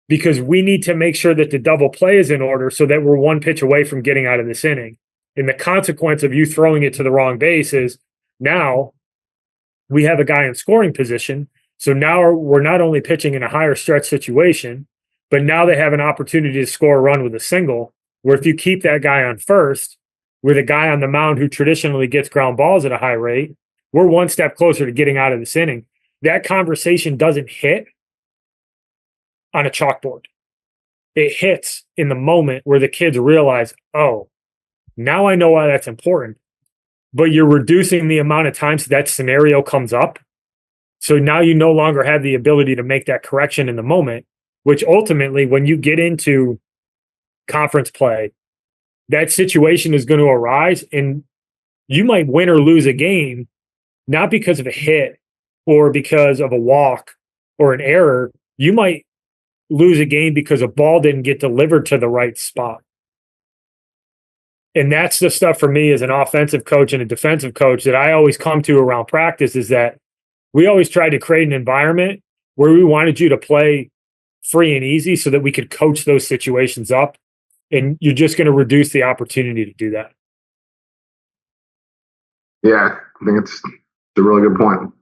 because we need to make sure that the double play is in order so that we're one pitch away from getting out of this inning. And the consequence of you throwing it to the wrong base is now we have a guy in scoring position. So now we're not only pitching in a higher stretch situation, but now they have an opportunity to score a run with a single, where if you keep that guy on first with a guy on the mound who traditionally gets ground balls at a high rate, we're one step closer to getting out of this inning. That conversation doesn't hit on a chalkboard. It hits in the moment where the kids realize, oh, now I know why that's important. But you're reducing the amount of times that scenario comes up. So now you no longer have the ability to make that correction in the moment, which ultimately, when you get into conference play, that situation is going to arise and you might win or lose a game, not because of a hit or because of a walk or an error. You might lose a game because a ball didn't get delivered to the right spot. And that's the stuff for me as an offensive coach and a defensive coach that I always come to around practice, is that we always tried to create an environment where we wanted you to play free and easy so that we could coach those situations up. And you're just going to reduce the opportunity to do that. Yeah, I think it's a really good point.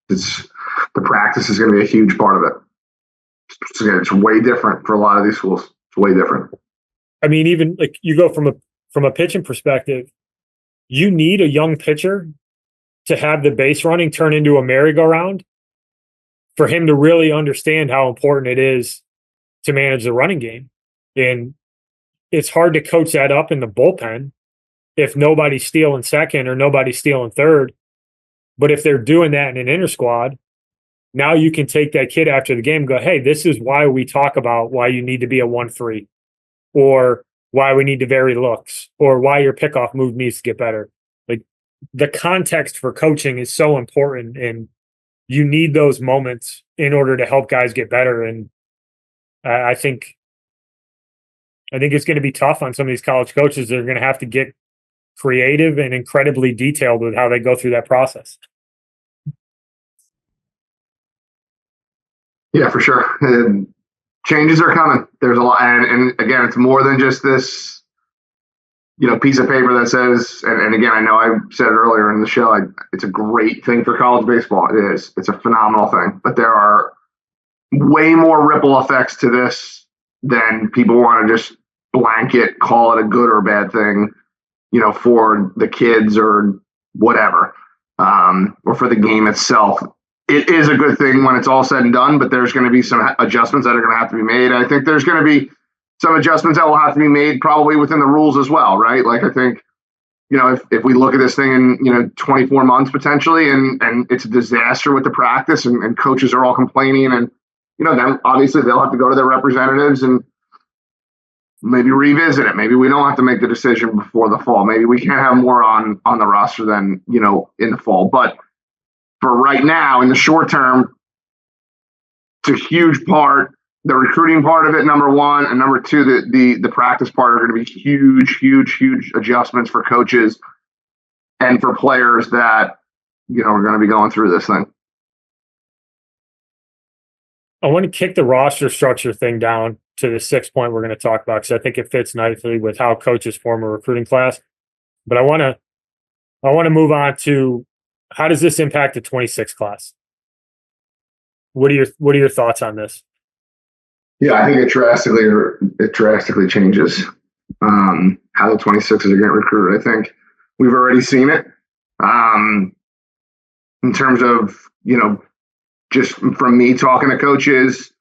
It's the practice is going to be a huge part of it. It's way different for a lot of these schools. It's way different. I mean, even like you go from a pitching perspective, you need a young pitcher to have the base running turn into a merry-go-round for him to really understand how important it is to manage the running game. And it's hard to coach that up in the bullpen if nobody's stealing second or nobody's stealing third. But if they're doing that in an inter squad, now you can take that kid after the game and go, hey, this is why we talk about why you need to be a 1-3, or why we need to vary looks, or why your pickoff move needs to get better. Like the context for coaching is so important, and you need those moments in order to help guys get better. And I think it's going to be tough on some of these college coaches. They're going to have to get creative and incredibly detailed with how they go through that process. Yeah, for sure. And changes are coming. There's a lot, and again, it's more than just this, piece of paper that says. And again, I know I said it earlier in the show. It's a great thing for college baseball. It is. It's a phenomenal thing. But there are way more ripple effects to this then people want to just blanket call it a good or bad thing, for the kids or whatever, or for the game itself. It is a good thing when it's all said and done, but there's going to be some adjustments that are going to have to be made. I think there's going to be some adjustments that will have to be made probably within the rules as well, right? Like I think, if we look at this thing in, 24 months potentially, and it's a disaster with the practice and coaches are all complaining, and, then obviously they'll have to go to their representatives and maybe revisit it. Maybe we don't have to make the decision before the fall. Maybe we can have more on the roster than, in the fall. But for right now, in the short term, it's a huge part. The recruiting part of it, number one, and number two, the practice part are going to be huge adjustments for coaches and for players that, are going to be going through this thing. I want to kick the roster structure thing down to the 6th point we're going to talk about, because I think it fits nicely with how coaches form a recruiting class. But I want to move on to, how does this impact the 26 class? What are your thoughts on this? Yeah, I think it drastically changes how the 26s are getting recruited. I think we've already seen it in terms of, just from me talking to coaches.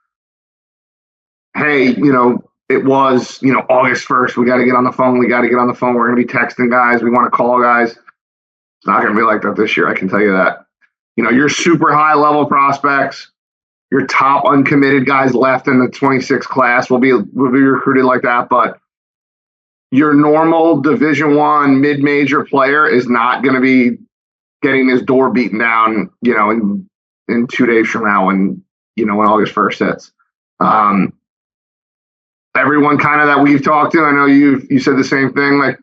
Hey, it was, August 1st. We got to get on the phone. We're going to be texting guys. We want to call guys. It's not going to be like that this year. I can tell you that. Your super high level prospects, your top uncommitted guys left in the 26 class will be recruited like that. But your normal Division I mid-major player is not going to be getting his door beaten down, in 2 days from now when August 1st hits. Everyone kind of that we've talked to, I know you said the same thing, like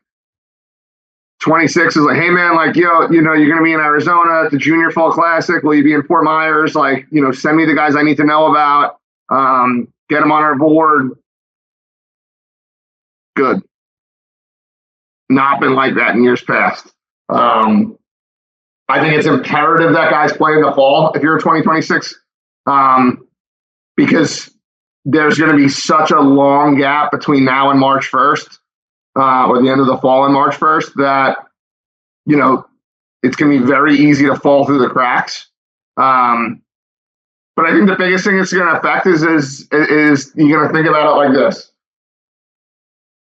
26 is like, hey man, like, you're going to be in Arizona at the Junior Fall Classic. Will you be in Fort Myers? Like, send me the guys I need to know about. Get them on our board. Good. Not been like that in years past. I think it's imperative that guys play in the fall if you're a 2026, because there's going to be such a long gap between now and March 1st. Or the end of the fall and March 1st, that, it's going to be very easy to fall through the cracks. But I think the biggest thing it's going to affect is you're going to think about it like this.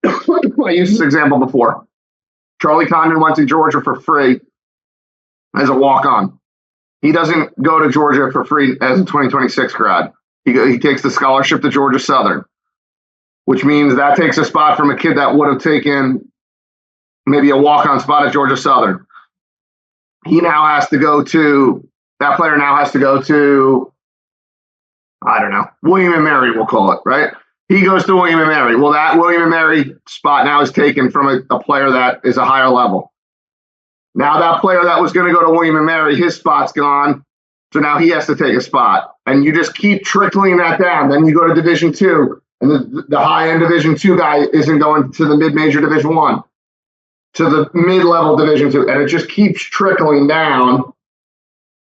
I used this example before. Charlie Condon went to Georgia for free as a walk-on. He doesn't go to Georgia for free as a 2026 grad. He takes the scholarship to Georgia Southern, which means that takes a spot from a kid that would have taken maybe a walk-on spot at Georgia Southern. That player now has to go to, I don't know, William & Mary, we'll call it, right? He goes to William & Mary. Well, that William & Mary spot now is taken from a player that is a higher level. Now that player that was going to go to William & Mary, his spot's gone. So now he has to take a spot. And you just keep trickling that down. Then you go to Division II. And the high-end Division II guy isn't going to the mid-major Division I, to the mid-level Division II, and it just keeps trickling down.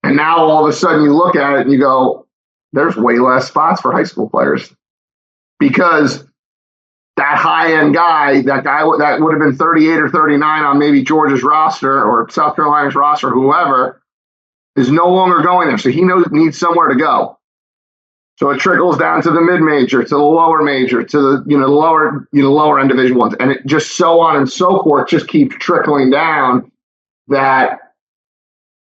And now all of a sudden you look at it and you go, there's way less spots for high school players, because that high-end guy, that would have been 38 or 39 on maybe Georgia's roster or South Carolina's roster, whoever, is no longer going there. So he needs somewhere to go. So it trickles down to the mid-major, to the lower major, to the lower end Division Ones, and it just so on and so forth just keeps trickling down. That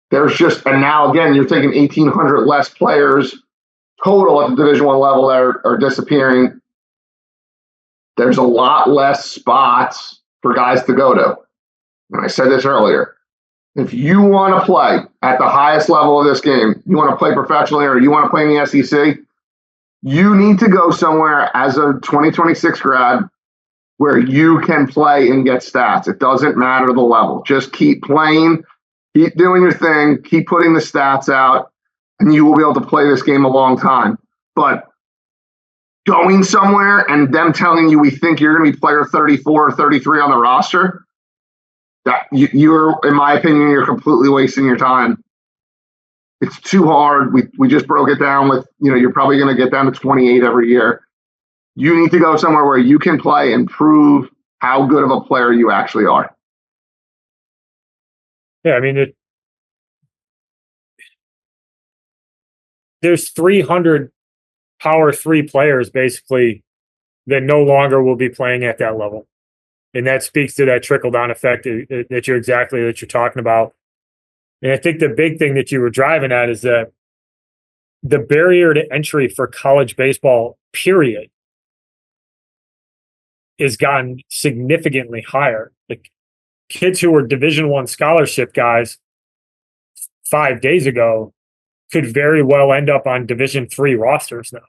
there's just, and now again you're taking 1,800 less players total at the Division I level that are disappearing. There's a lot less spots for guys to go to. And I said this earlier. If you want to play at the highest level of this game, you want to play professionally or you want to play in the SEC, you need to go somewhere as a 2026 grad where you can play and get stats. It doesn't matter the level. Just keep playing, keep doing your thing, keep putting the stats out, and you will be able to play this game a long time. But going somewhere and them telling you we think you're going to be player 34 or 33 on the roster, that you're, in my opinion, you're completely wasting your time. It's too hard. We just broke it down with, you're probably going to get down to 28 every year. You need to go somewhere where you can play and prove how good of a player you actually are. Yeah, I mean, there's 300 power three players basically that no longer will be playing at that level. And that speaks to that trickle down effect that you're talking about. And I think the big thing that you were driving at is that the barrier to entry for college baseball, period, has gotten significantly higher. Like kids who were Division One scholarship guys 5 days ago could very well end up on Division Three rosters now.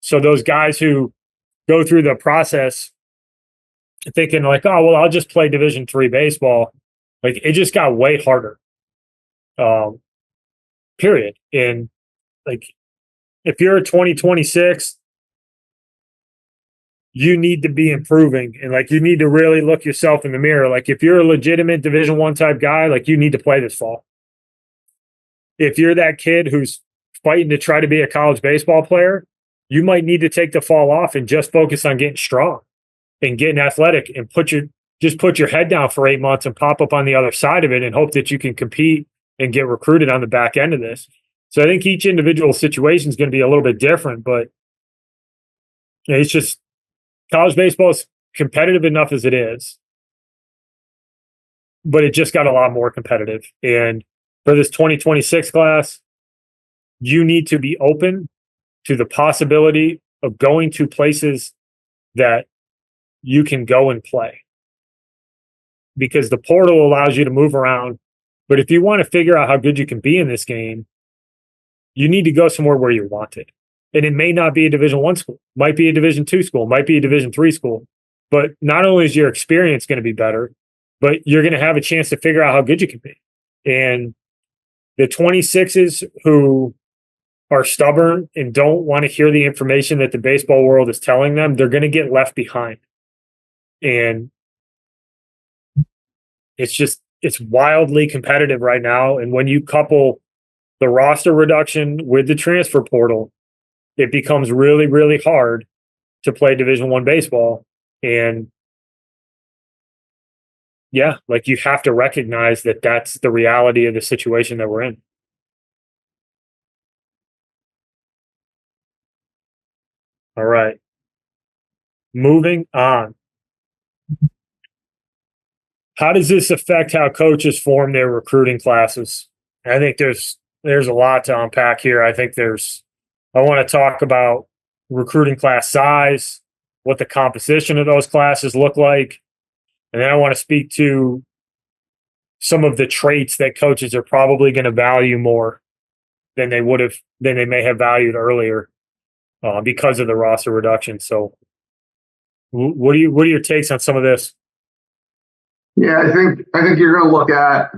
So those guys who go through the process thinking like, oh well, I'll just play Division Three baseball, like it just got way harder. Period. And like if you're a 2026, you need to be improving, and like you need to really look yourself in the mirror. Like if you're a legitimate Division One type guy, like you need to play this fall. If you're that kid who's fighting to try to be a college baseball player, you might need to take the fall off and just focus on getting strong and getting athletic and put your head down for 8 months and pop up on the other side of it and hope that you can compete and get recruited on the back end of this. So I think each individual situation is going to be a little bit different, but it's just college baseball is competitive enough as it is, but it just got a lot more competitive. And for this 2026 class, you need to be open to the possibility of going to places that you can go and play, because the portal allows you to move around. But if you want to figure out how good you can be in this game, you need to go somewhere where you're wanted. And it may not be a Division One school, might be a Division Two school, might be a Division Three school. But not only is your experience going to be better, but you're going to have a chance to figure out how good you can be. And the 26s who are stubborn and don't want to hear the information that the baseball world is telling them, they're going to get left behind. And it's wildly competitive right now. And when you couple the roster reduction with the transfer portal, it becomes really, really hard to play Division One baseball. And yeah, like you have to recognize that that's the reality of the situation that we're in. All right. Moving on. How does this affect how coaches form their recruiting classes? I think there's a lot to unpack here. I want to talk about recruiting class size, what the composition of those classes look like, and then I want to speak to some of the traits that coaches are probably going to value more than they may have valued earlier because of the roster reduction. So, what are your takes on some of this? Yeah, I think you're going to look at.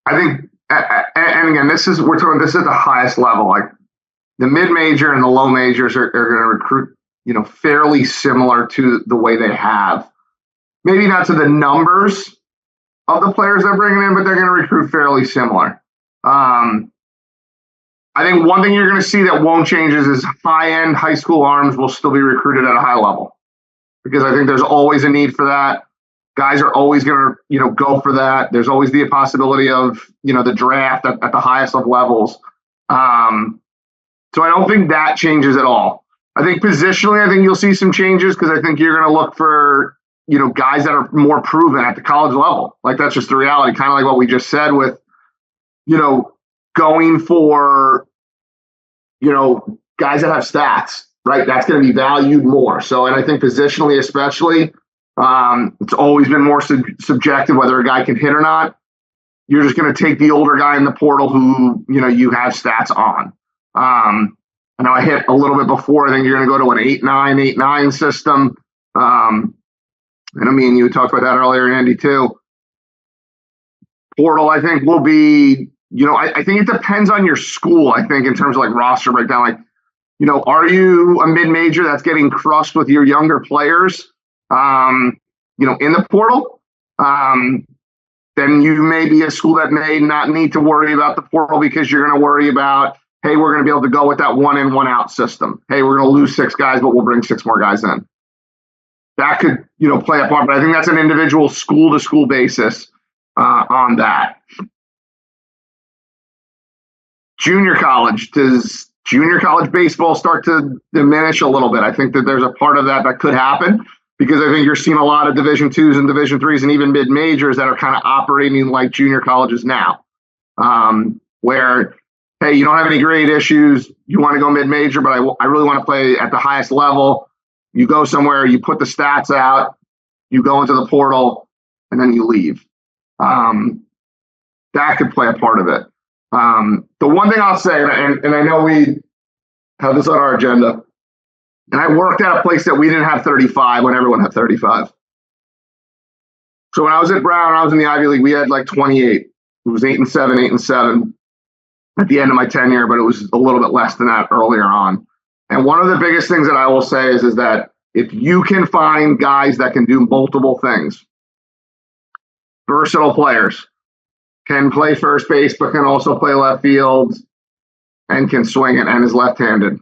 I think, and again, this is at the highest level. Like the mid major and the low majors are going to recruit, fairly similar to the way they have. Maybe not to the numbers of the players they're bringing in, but they're going to recruit fairly similar. I think one thing you're going to see that won't change is high-end high school arms will still be recruited at a high level, because I think there's always a need for that. Guys are always going to, go for that. There's always the possibility of, the draft at the highest of levels. So I don't think that changes at all. I think positionally, I think you'll see some changes, because I think you're going to look for, guys that are more proven at the college level. Like that's just the reality, kind of like what we just said with, going for, guys that have stats, right? That's going to be valued more. So, and I think positionally, especially, it's always been more subjective whether a guy can hit or not. You're just going to take the older guy in the portal who, you have stats on. I know I hit a little bit before. I think you're going to go to an 8-9 system. And I mean, you talked about that earlier, Andy, too. Portal, I think, will be, I think it depends on your school, I think, in terms of like roster breakdown. Like, are you a mid-major that's getting crushed with your younger players, in the portal? Then you may be a school that may not need to worry about the portal, because you're going to worry about hey, we're going to be able to go with that 1 in, 1 out system. Hey, we're going to lose 6 guys, but we'll bring 6 more guys in. That could, play a part, but I think that's an individual school to school basis on that. Junior college, does junior college baseball start to diminish a little bit? I think that there's a part of that could happen, because I think you're seeing a lot of Division IIs and Division IIIs and even mid majors that are kind of operating like junior colleges now, where, hey, you don't have any grade issues, you want to go mid major, but I really want to play at the highest level. You go somewhere, you put the stats out, you go into the portal, and then you leave. That could play a part of it. The one thing I'll say, and I know we have this on our agenda, and I worked at a place that we didn't have 35 when everyone had 35. So when I was at Brown, I was in the Ivy League, we had like 28. It was 8-7, 8-7 at the end of my tenure, but it was a little bit less than that earlier on. And one of the biggest things that I will say is that if you can find guys that can do multiple things, versatile players, can play first base, but can also play left field and can swing it and is left-handed.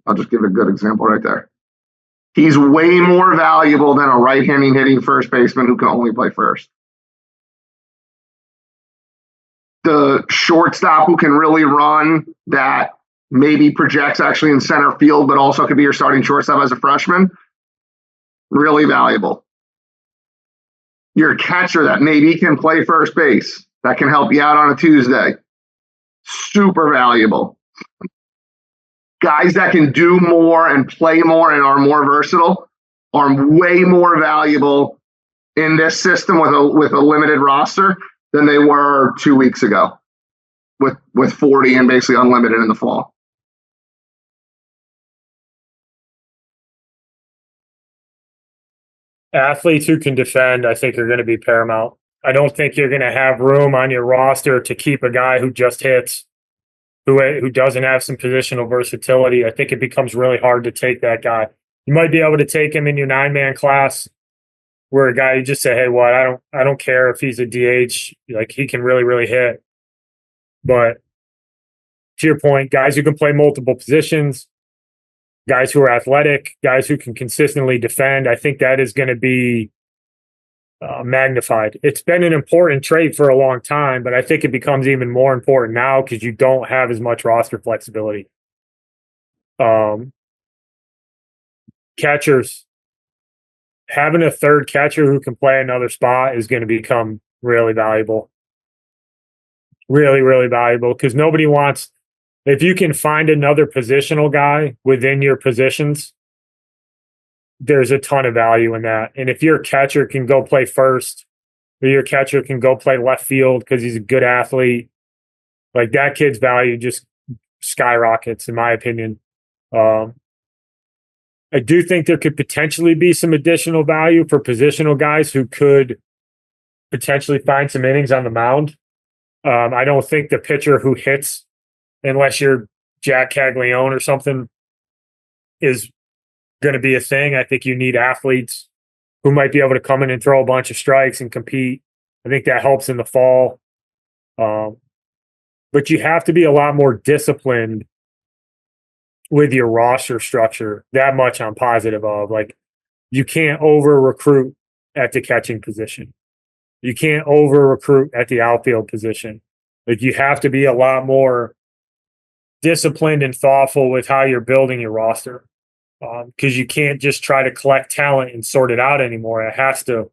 I'll just give a good example right there. He's way more valuable than a right-handed hitting first baseman who can only play first. The shortstop who can really run, that maybe projects actually in center field, but also could be your starting shortstop as a freshman, really valuable. Your catcher that maybe can play first base, that can help you out on a Tuesday, super valuable. Guys that can do more and play more and are more versatile are way more valuable in this system with a limited roster than they were 2 weeks ago with 40 and basically unlimited in the fall. Athletes who can defend, I think, are going to be paramount. I don't think you're going to have room on your roster to keep a guy who just hits, who doesn't have some positional versatility. I think it becomes really hard to take that guy. You might be able to take him in your 9-man class, where a guy, you just say, hey, what? I don't care if he's a DH, like he can really, really hit. But to your point, guys who can play multiple positions, guys who are athletic, guys who can consistently defend, I think that is going to be magnified. It's been an important trait for a long time, but I think it becomes even more important now because you don't have as much roster flexibility. Catchers, having a third catcher who can play another spot is going to become really valuable. Really, really valuable, because nobody wants, if you can find another positional guy within your positions, there's a ton of value in that. And if your catcher can go play first, or your catcher can go play left field because he's a good athlete, like that kid's value just skyrockets, in my opinion. I do think there could potentially be some additional value for positional guys who could potentially find some innings on the mound. I don't think the pitcher who hits, unless you're Jack Caglione or something, is going to be a thing. I think you need athletes who might be able to come in and throw a bunch of strikes and compete. I think that helps in the fall. But you have to be a lot more disciplined with your roster structure. That much I'm positive of. Like, you can't over recruit at the catching position. You can't over recruit at the outfield position. Like, you have to be a lot more disciplined and thoughtful with how you're building your roster. Because you can't just try to collect talent and sort it out anymore. It has to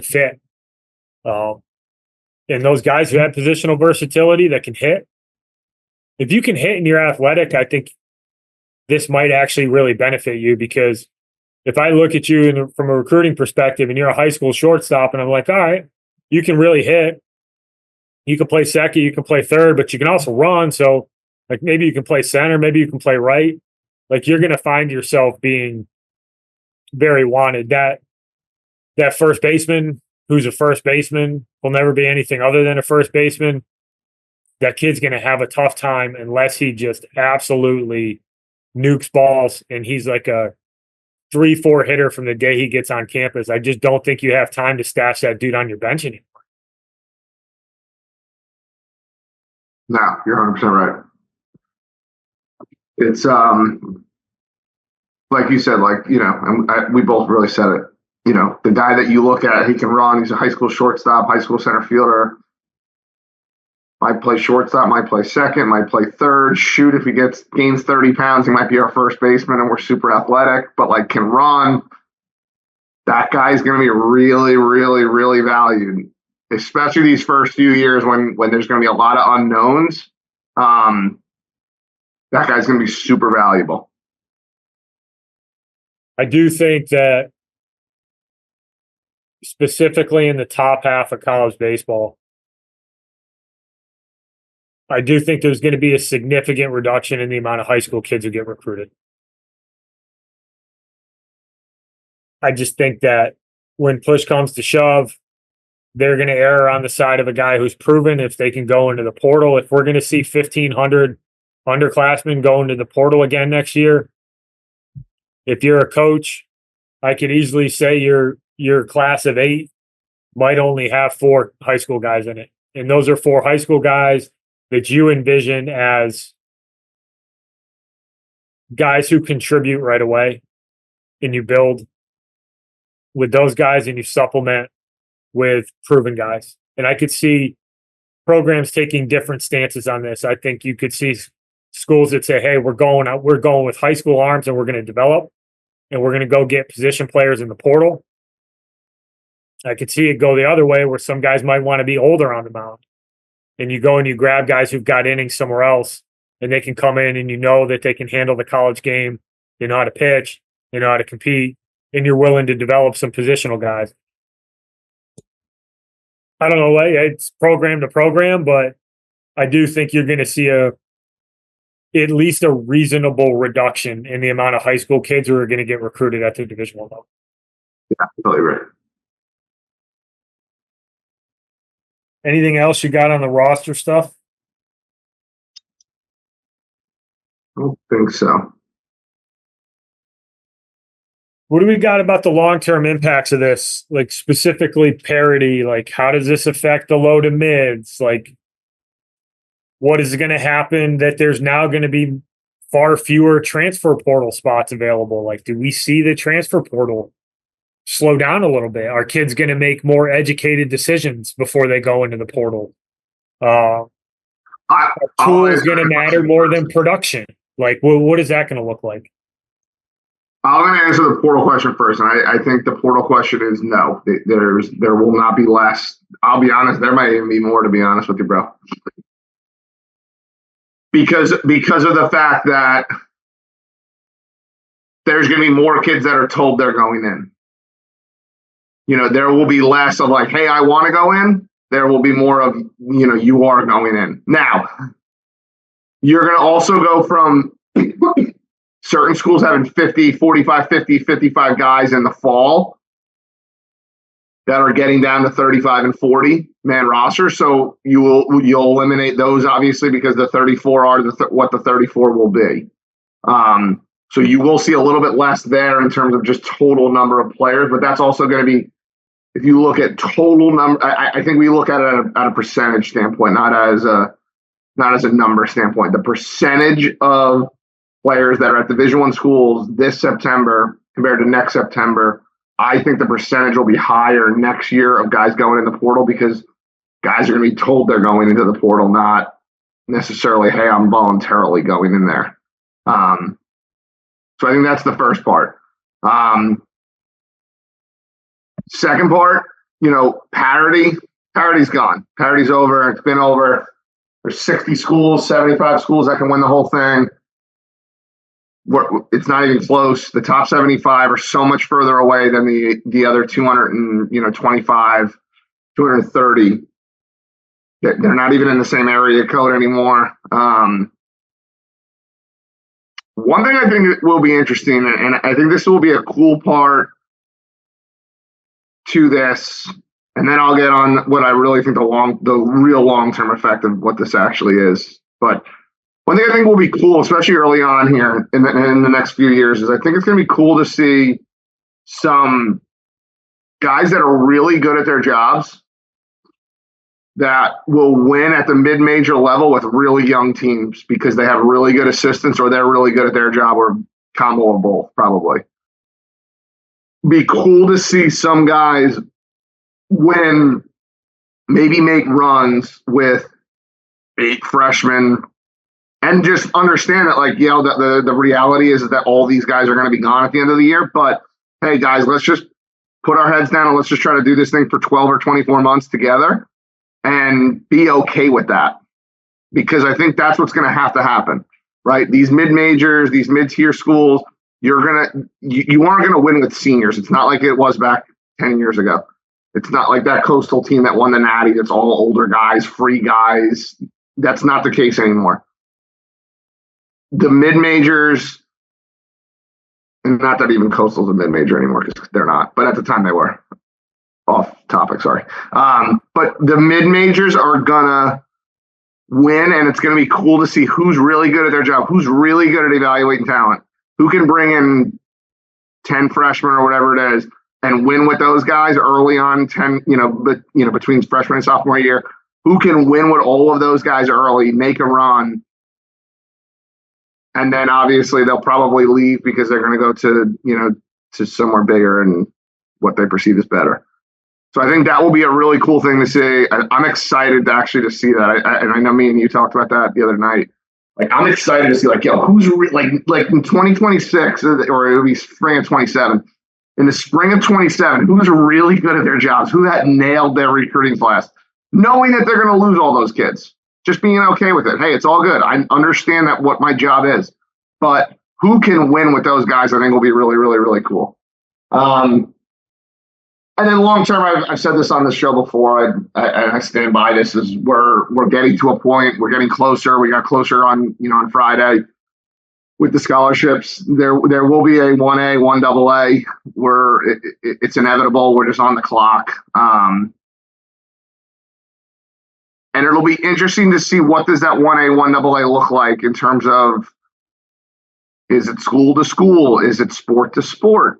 fit. And those guys who have positional versatility that can hit, if you can hit and you're athletic, I think this might actually really benefit you, because if I look at you from a recruiting perspective and you're a high school shortstop and I'm like, all right, you can really hit. You can play second, you can play third, but you can also run. So like maybe you can play center, maybe you can play right. Like, you're going to find yourself being very wanted. That first baseman who's a first baseman will never be anything other than a first baseman. That kid's going to have a tough time unless he just absolutely nukes balls and he's like a 3-4 hitter from the day he gets on campus. I just don't think you have time to stash that dude on your bench anymore. No, you're 100% right. It's like you said, like, and we both really said it. The guy that you look at, he can run. He's a high school shortstop, high school center fielder. Might play shortstop, might play second, might play third. Shoot, if he gains 30 pounds, he might be our first baseman, and we're super athletic, but like can run. That guy's going to be really, really, really valued, especially these first few years when there's going to be a lot of unknowns. That guy's going to be super valuable. I do think that specifically in the top half of college baseball, I do think there's going to be a significant reduction in the amount of high school kids who get recruited. I just think that when push comes to shove, they're going to err on the side of a guy who's proven if they can go into the portal. If we're going to see 1,500 underclassmen go into the portal again next year, if you're a coach, I could easily say your class of 8 might only have 4 high school guys in it. And those are 4 high school guys that you envision as guys who contribute right away, and you build with those guys and you supplement with proven guys. And I could see programs taking different stances on this. I think you could see schools that say, hey, we're going with high school arms and we're going to develop and we're going to go get position players in the portal. I could see it go the other way where some guys might want to be older on the mound. And you go and you grab guys who've got innings somewhere else and they can come in and you know that they can handle the college game. They know how to pitch, they know how to compete, and you're willing to develop some positional guys. I don't know, it's program to program, but I do think you're going to see at least a reasonable reduction in the amount of high school kids who are going to get recruited at the Division I level. Yeah, totally right. Anything else you got on the roster stuff? I don't think so. What do we got about the long-term impacts of this? Like specifically parity, like how does this affect the low to mids? Like what is going to happen that there's now going to be far fewer transfer portal spots available? Like, do we see the transfer portal slow down a little bit? Are kids going to make more educated decisions before they go into the portal? Tool is going to matter more than production. Like, what is that going to look like? I'm going to answer the portal question first, and I think the portal question is no. There will not be less. I'll be honest, there might even be more, to be honest with you, bro. Because of the fact that there's going to be more kids that are told they're going in. There will be less of like, hey, I want to go in. There will be more of, you are going in. Now, you're going to also go from certain schools having 50, 45, 50, 55 guys in the fall that are getting down to 35 and 40 man rosters. So you'll eliminate those obviously because the 34 are what the 34 will be. So you will see a little bit less there in terms of just total number of players, but that's also going to be, if you look at total number, I think we look at it at a percentage standpoint, not as a number standpoint. The percentage of players that are at Division I schools this September compared to next September, I think the percentage will be higher next year of guys going in the portal because guys are going to be told they're going into the portal, not necessarily, hey, I'm voluntarily going in there. So I think that's the first part. Second part, parity's gone. Parity's over. It's been over. There's 60 schools, 75 schools that can win the whole thing. It's not even close. The top 75 are so much further away than the other 225, 230. They're not even in the same area code anymore. One thing I think will be interesting, and I think this will be a cool part to this, and then I'll get on what I really think the real long-term effect of what this actually is. But one thing I think will be cool, especially early on here in the next few years, is I think it's going to be cool to see some guys that are really good at their jobs that will win at the mid-major level with really young teams because they have really good assistants or they're really good at their job or combo of both, probably. Be cool to see some guys win, maybe make runs with 8 freshmen and just understand that, like, the reality is that all these guys are going to be gone at the end of the year. But hey, guys, let's just put our heads down and let's just try to do this thing for 12 or 24 months together and be okay with that. Because I think that's what's going to have to happen, right? These mid-majors, these mid-tier schools, you aren't going to win with seniors. It's not like it was back 10 years ago. It's not like that Coastal team that won the Natty that's all older guys, free guys. That's not the case anymore. The mid-majors, and not that even Coastal's a mid-major anymore because they're not, but at the time they were. Off topic, sorry. But the mid-majors are going to win, and it's going to be cool to see who's really good at their job, who's really good at evaluating talent, who can bring in 10 freshmen or whatever it is and win with those guys early on, between freshman and sophomore year, who can win with all of those guys early, make a run. And then obviously they'll probably leave because they're going to go to somewhere bigger and what they perceive as better. So I think that will be a really cool thing to see. I'm excited to see that. And I know me and you talked about that the other night. Like, I'm excited to see, who's like in 2026 or it'll be spring of 27. In the spring of 27, who's really good at their jobs? Who had nailed their recruiting class, knowing that they're going to lose all those kids, just being okay with it. Hey, it's all good. I understand that what my job is, but who can win with those guys? I think will be really, really, really cool. And then long term, I've said this on the show before, and I stand by this, is we're getting to a point, we're getting closer. We got closer on Friday with the scholarships. There will be a 1A, 1AA where it's inevitable. We're just on the clock. And it'll be interesting to see what does that 1A, 1AA look like in terms of, is it school to school? Is it sport to sport?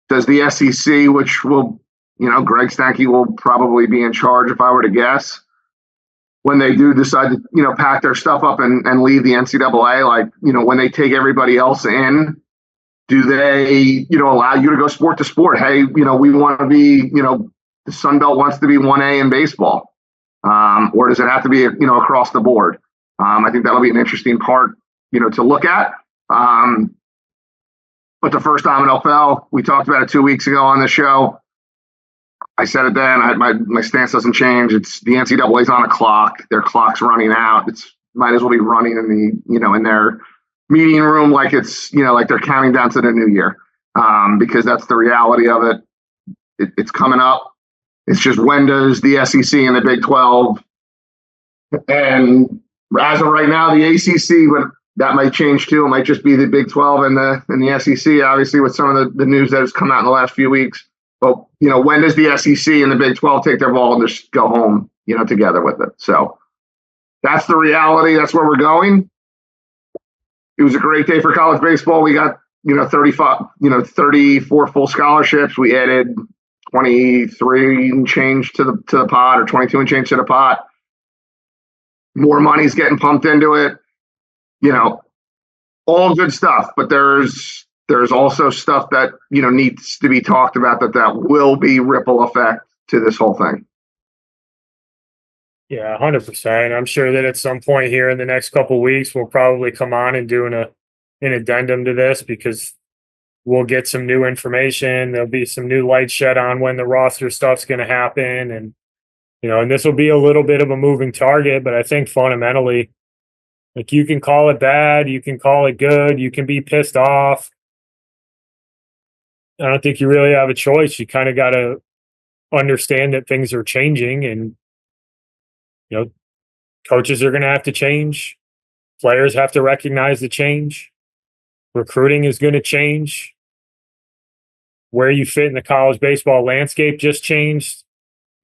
Does the SEC, which will, Greg Stanke will probably be in charge if I were to guess, when they do decide to, pack their stuff up and leave the NCAA, when they take everybody else in, do they, allow you to go sport to sport? Hey, we want to be, the Sun Belt wants to be 1A in baseball. Or does it have to be, across the board? I think that'll be an interesting part, to look at. But the first domino fell. We talked about it 2 weeks ago on the show. I said it then. My stance doesn't change. It's the NCAA's on a clock. Their clock's running out. It's might as well be running in the in their meeting room like it's like they're counting down to the new year, because that's the reality of it. It's coming up. It's just when does the SEC and the Big 12, and as of right now, the ACC, but that might change too. It might just be the Big 12 and the SEC, obviously, with some of the news that has come out in the last few weeks. But, when does the SEC and the Big 12 take their ball and just go home, together with it? So that's the reality. That's where we're going. It was a great day for college baseball. We got, 34 full scholarships. We added 23 and change to the pot, or 22 and change to the pot. More money's getting pumped into it. All good stuff, but there's also stuff that, needs to be talked about that will be ripple effect to this whole thing. Yeah, 100%. I'm sure that at some point here in the next couple of weeks, we'll probably come on and do an addendum to this, because we'll get some new information. There'll be some new light shed on when the roster stuff's going to happen. And, and this will be a little bit of a moving target, but I think fundamentally, like, you can call it bad, you can call it good, you can be pissed off. I don't think you really have a choice. You kind of got to understand that things are changing, and, coaches are going to have to change. Players have to recognize the change. Recruiting is going to change. Where you fit in the college baseball landscape just changed,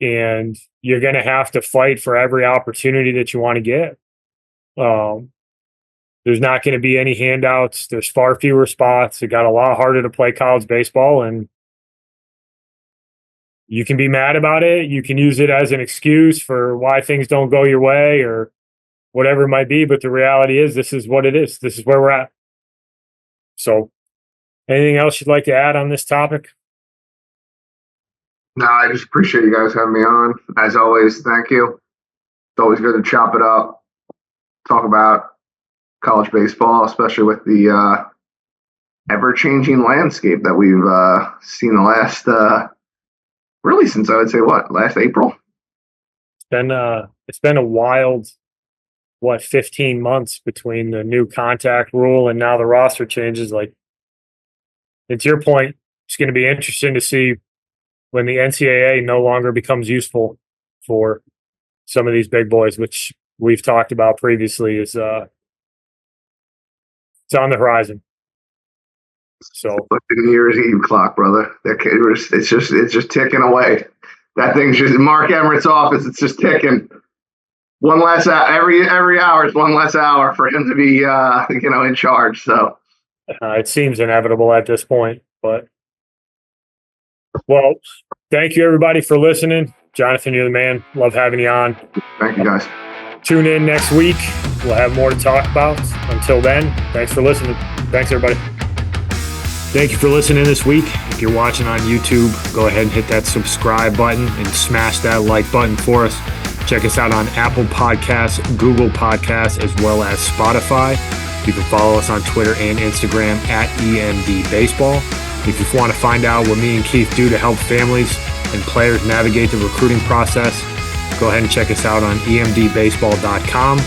and you're going to have to fight for every opportunity that you want to get. There's not going to be any handouts. There's far fewer spots. It got a lot harder to play college baseball, and you can be mad about it. You can use it as an excuse for why things don't go your way or whatever it might be. But the reality is, this is what it is. This is where we're at. So, anything else you'd like to add on this topic? No, I just appreciate you guys having me on. As always, thank you. It's always good to chop it up, talk about college baseball, especially with the ever-changing landscape that we've seen the last, really since I would say last April. It's been a wild 15 months between the new contact rule and now the roster changes. Like, and to your point, it's going to be interesting to see when the NCAA no longer becomes useful for some of these big boys, which we've talked about previously, is it's on the horizon. So like the New Year's Eve clock, brother. It's just ticking away. That thing's just Mark Emmert's office. It's just ticking. One less every hour is one less hour for him to be in charge. So it seems inevitable at this point. But well, thank you everybody for listening. Jonathan, you're the man. Love having you on. Thank you, guys. Tune in next week. We'll have more to talk about. Until then, thanks for listening. Thanks, everybody. Thank you for listening this week. If you're watching on YouTube, go ahead and hit that subscribe button and smash that like button for us. Check us out on Apple Podcasts, Google Podcasts, as well as Spotify. You can follow us on Twitter and Instagram at EMD Baseball. If you want to find out what me and Keith do to help families and players navigate the recruiting process, go ahead and check us out on emdbaseball.com.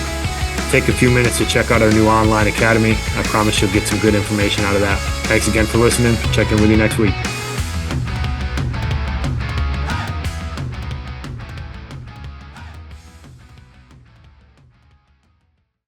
Take a few minutes to check out our new online academy. I promise you'll get some good information out of that. Thanks again for listening. Check in with you next week.